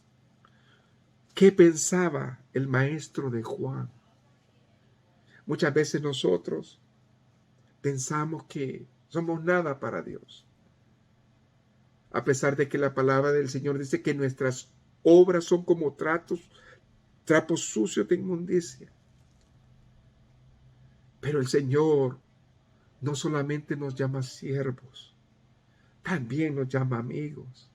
¿Qué pensaba el maestro de Juan? Muchas veces nosotros pensamos que somos nada para Dios. A pesar de que la palabra del Señor dice que nuestras obras son como trapos sucios de inmundicia. Pero el Señor no solamente nos llama siervos, también nos llama amigos.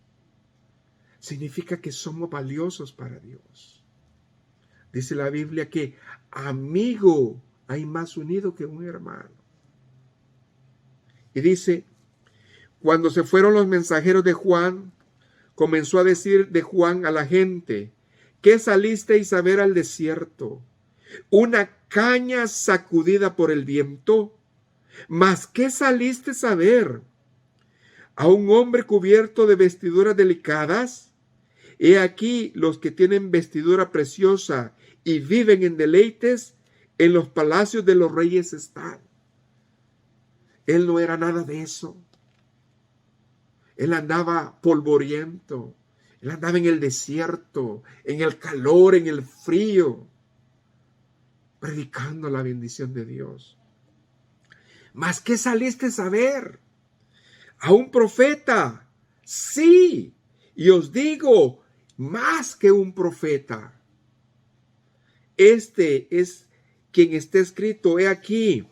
Significa que somos valiosos para Dios. Dice la Biblia que amigo hay más unido que un hermano. Y dice, Cuando se fueron los mensajeros de Juan, comenzó a decir de Juan a la gente: ¿qué salisteis a ver al desierto? ¿Una caña sacudida por el viento? ¿Mas qué salisteis a ver? ¿A un hombre cubierto de vestiduras delicadas? He aquí los que tienen vestidura preciosa y viven en deleites, en los palacios de los reyes están. Él no era nada de eso. Él andaba polvoriento. Él andaba en el desierto, en el calor, en el frío, predicando la bendición de Dios. ¿Mas qué saliste a ver? ¿A un profeta? Sí, y os digo, más que un profeta. Este es quien está escrito: he aquí,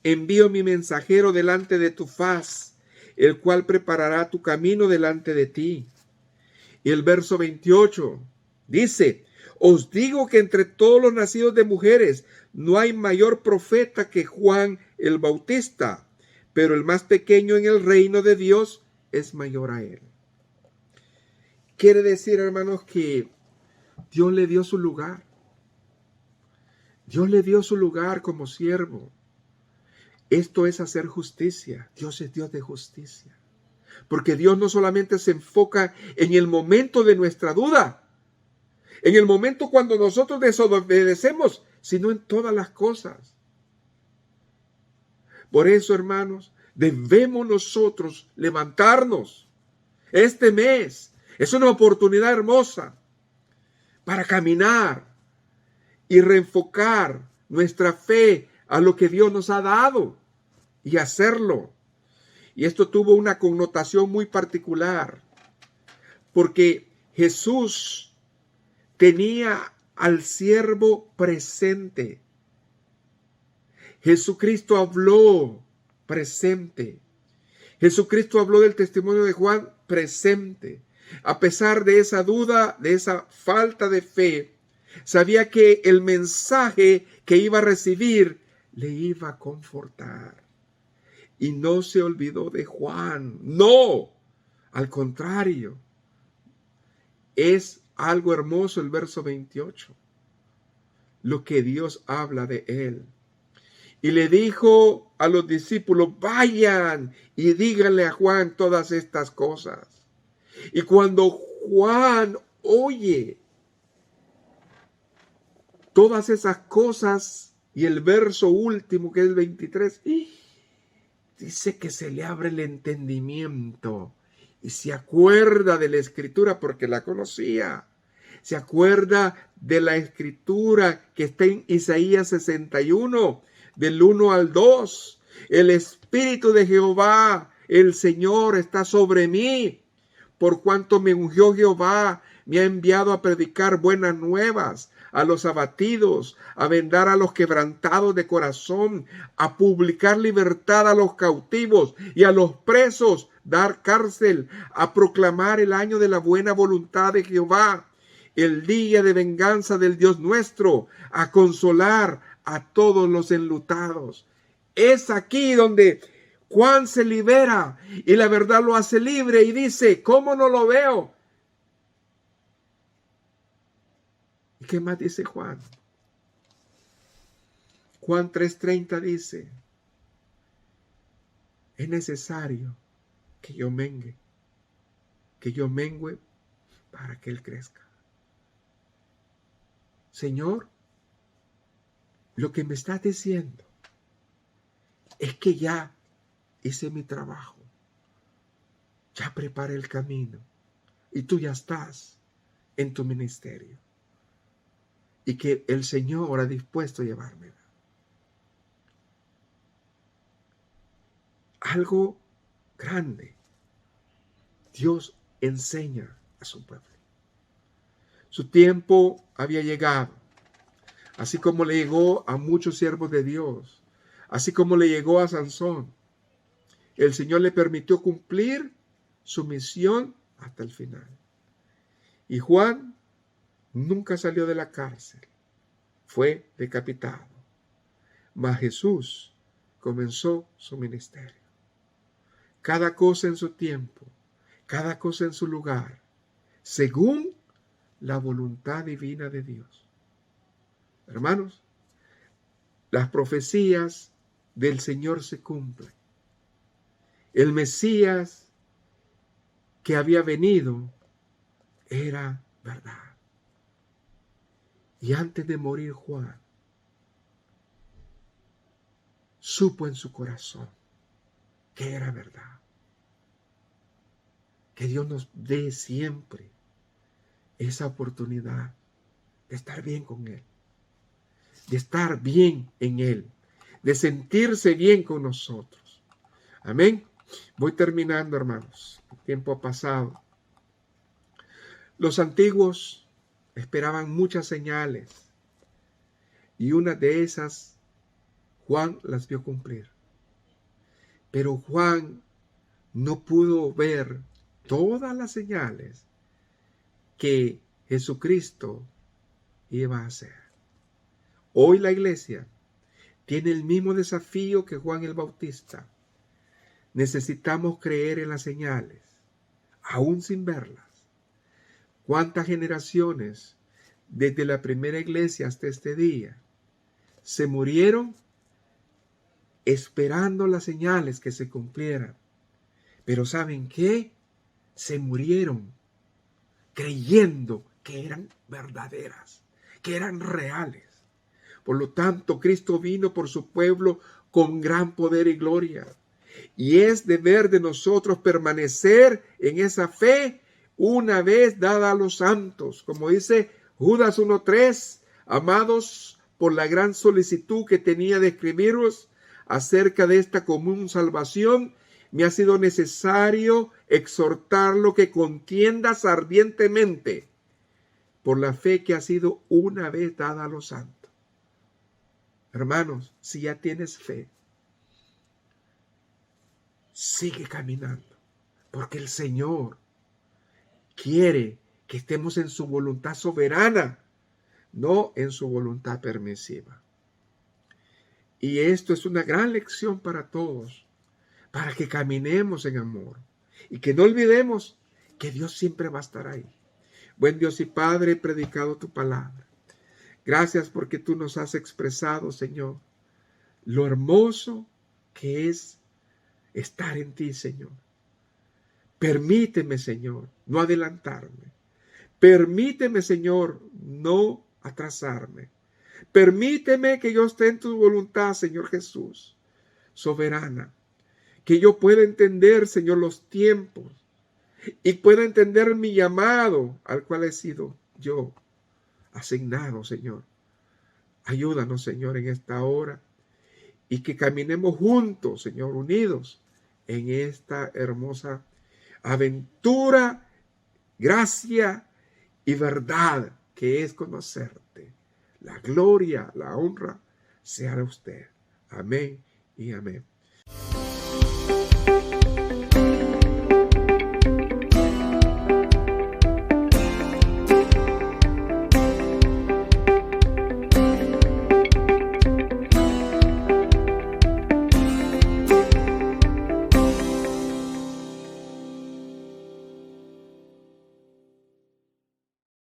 envío mi mensajero delante de tu faz, el cual preparará tu camino delante de ti. Y el verso 28 dice: os digo que entre todos los nacidos de mujeres no hay mayor profeta que Juan el Bautista, pero el más pequeño en el reino de Dios es mayor a él. Quiere decir, hermanos, que Dios le dio su lugar. Dios le dio su lugar como siervo. Esto es hacer justicia. Dios es Dios de justicia. Porque Dios no solamente se enfoca en el momento de nuestra duda, en el momento cuando nosotros desobedecemos, sino en todas las cosas. Por eso, hermanos, debemos nosotros levantarnos este mes. Es una oportunidad hermosa para caminar y reenfocar nuestra fe a lo que Dios nos ha dado y hacerlo. Y esto tuvo una connotación muy particular, porque Jesús tenía al siervo presente. Jesucristo habló presente. Jesucristo habló del testimonio de Juan presente. A pesar de esa duda, de esa falta de fe, sabía que el mensaje que iba a recibir le iba a confortar. Y no se olvidó de Juan. No, al contrario. Es algo hermoso el verso 28. Lo que Dios habla de él. Y le dijo a los discípulos: vayan y díganle a Juan todas estas cosas. Y cuando Juan oye todas esas cosas, y el verso último, que es el 23, dice que se le abre el entendimiento y se acuerda de la escritura porque la conocía. Se acuerda de la escritura que está en Isaías 61, del 1 al 2. El Espíritu de Jehová, el Señor, está sobre mí, por cuanto me ungió Jehová, me ha enviado a predicar buenas nuevas a los abatidos, a vendar a los quebrantados de corazón, a publicar libertad a los cautivos y a los presos, dar cárcel, a proclamar el año de la buena voluntad de Jehová, el día de venganza del Dios nuestro, a consolar a todos los enlutados. Es aquí donde Juan se libera y la verdad lo hace libre y dice: ¿cómo no lo veo? ¿Y qué más dice Juan? Juan 3:30 dice: es necesario que yo mengue, que yo mengüe para que Él crezca. Señor, lo que me estás diciendo es que ya hice mi trabajo, ya preparé el camino y tú ya estás en tu ministerio y que el Señor ha dispuesto a llevármela. Algo grande. Dios enseña a su pueblo. Su tiempo había llegado, así como le llegó a muchos siervos de Dios, así como le llegó a Sansón. El Señor le permitió cumplir su misión hasta el final. Y Juan nunca salió de la cárcel, fue decapitado. Mas Jesús comenzó su ministerio. cada cosa en su tiempo, cada cosa en su lugar, según la voluntad divina de Dios. Hermanos, las profecías del Señor se cumplen. El Mesías que había venido era verdad. Y antes de morir Juan, supo en su corazón que era verdad. Que Dios nos dé siempre esa oportunidad de estar bien con Él, de estar bien en Él, de sentirse bien con nosotros. Amén. Voy terminando, hermanos. El tiempo ha pasado. Los antiguos esperaban muchas señales y una de esas Juan las vio cumplir. Pero Juan no pudo ver todas las señales que Jesucristo iba a hacer. Hoy la iglesia tiene el mismo desafío que Juan el Bautista. Necesitamos creer en las señales, aún sin verlas. ¿Cuántas generaciones desde la primera iglesia hasta este día se murieron esperando las señales que se cumplieran? Pero ¿saben qué? Se murieron creyendo que eran verdaderas, que eran reales. Por lo tanto, Cristo vino por su pueblo con gran poder y gloria. Y es deber de nosotros permanecer en esa fe una vez dada a los santos. Como dice Judas 1:3, amados, por la gran solicitud que tenía de escribiros acerca de esta común salvación, me ha sido necesario exhortarlo que contiendas ardientemente por la fe que ha sido una vez dada a los santos. Hermanos, si ya tienes fe, sigue caminando, porque el Señor quiere que estemos en su voluntad soberana, no en su voluntad permisiva. Y esto es una gran lección para todos, para que caminemos en amor y que no olvidemos que Dios siempre va a estar ahí. Buen Dios y Padre, he predicado tu palabra. Gracias porque tú nos has expresado, Señor, lo hermoso que es estar en ti, Señor. Permíteme, Señor, no adelantarme. Permíteme, Señor, no atrasarme. Permíteme que yo esté en tu voluntad, Señor Jesús, soberana. Que yo pueda entender, Señor, los tiempos y pueda entender mi llamado al cual he sido yo asignado, Señor. Ayúdanos, Señor, en esta hora y que caminemos juntos, Señor, unidos en esta hermosa aventura, gracia y verdad que es conocerte. La gloria, la honra sea de usted. Amén y amén.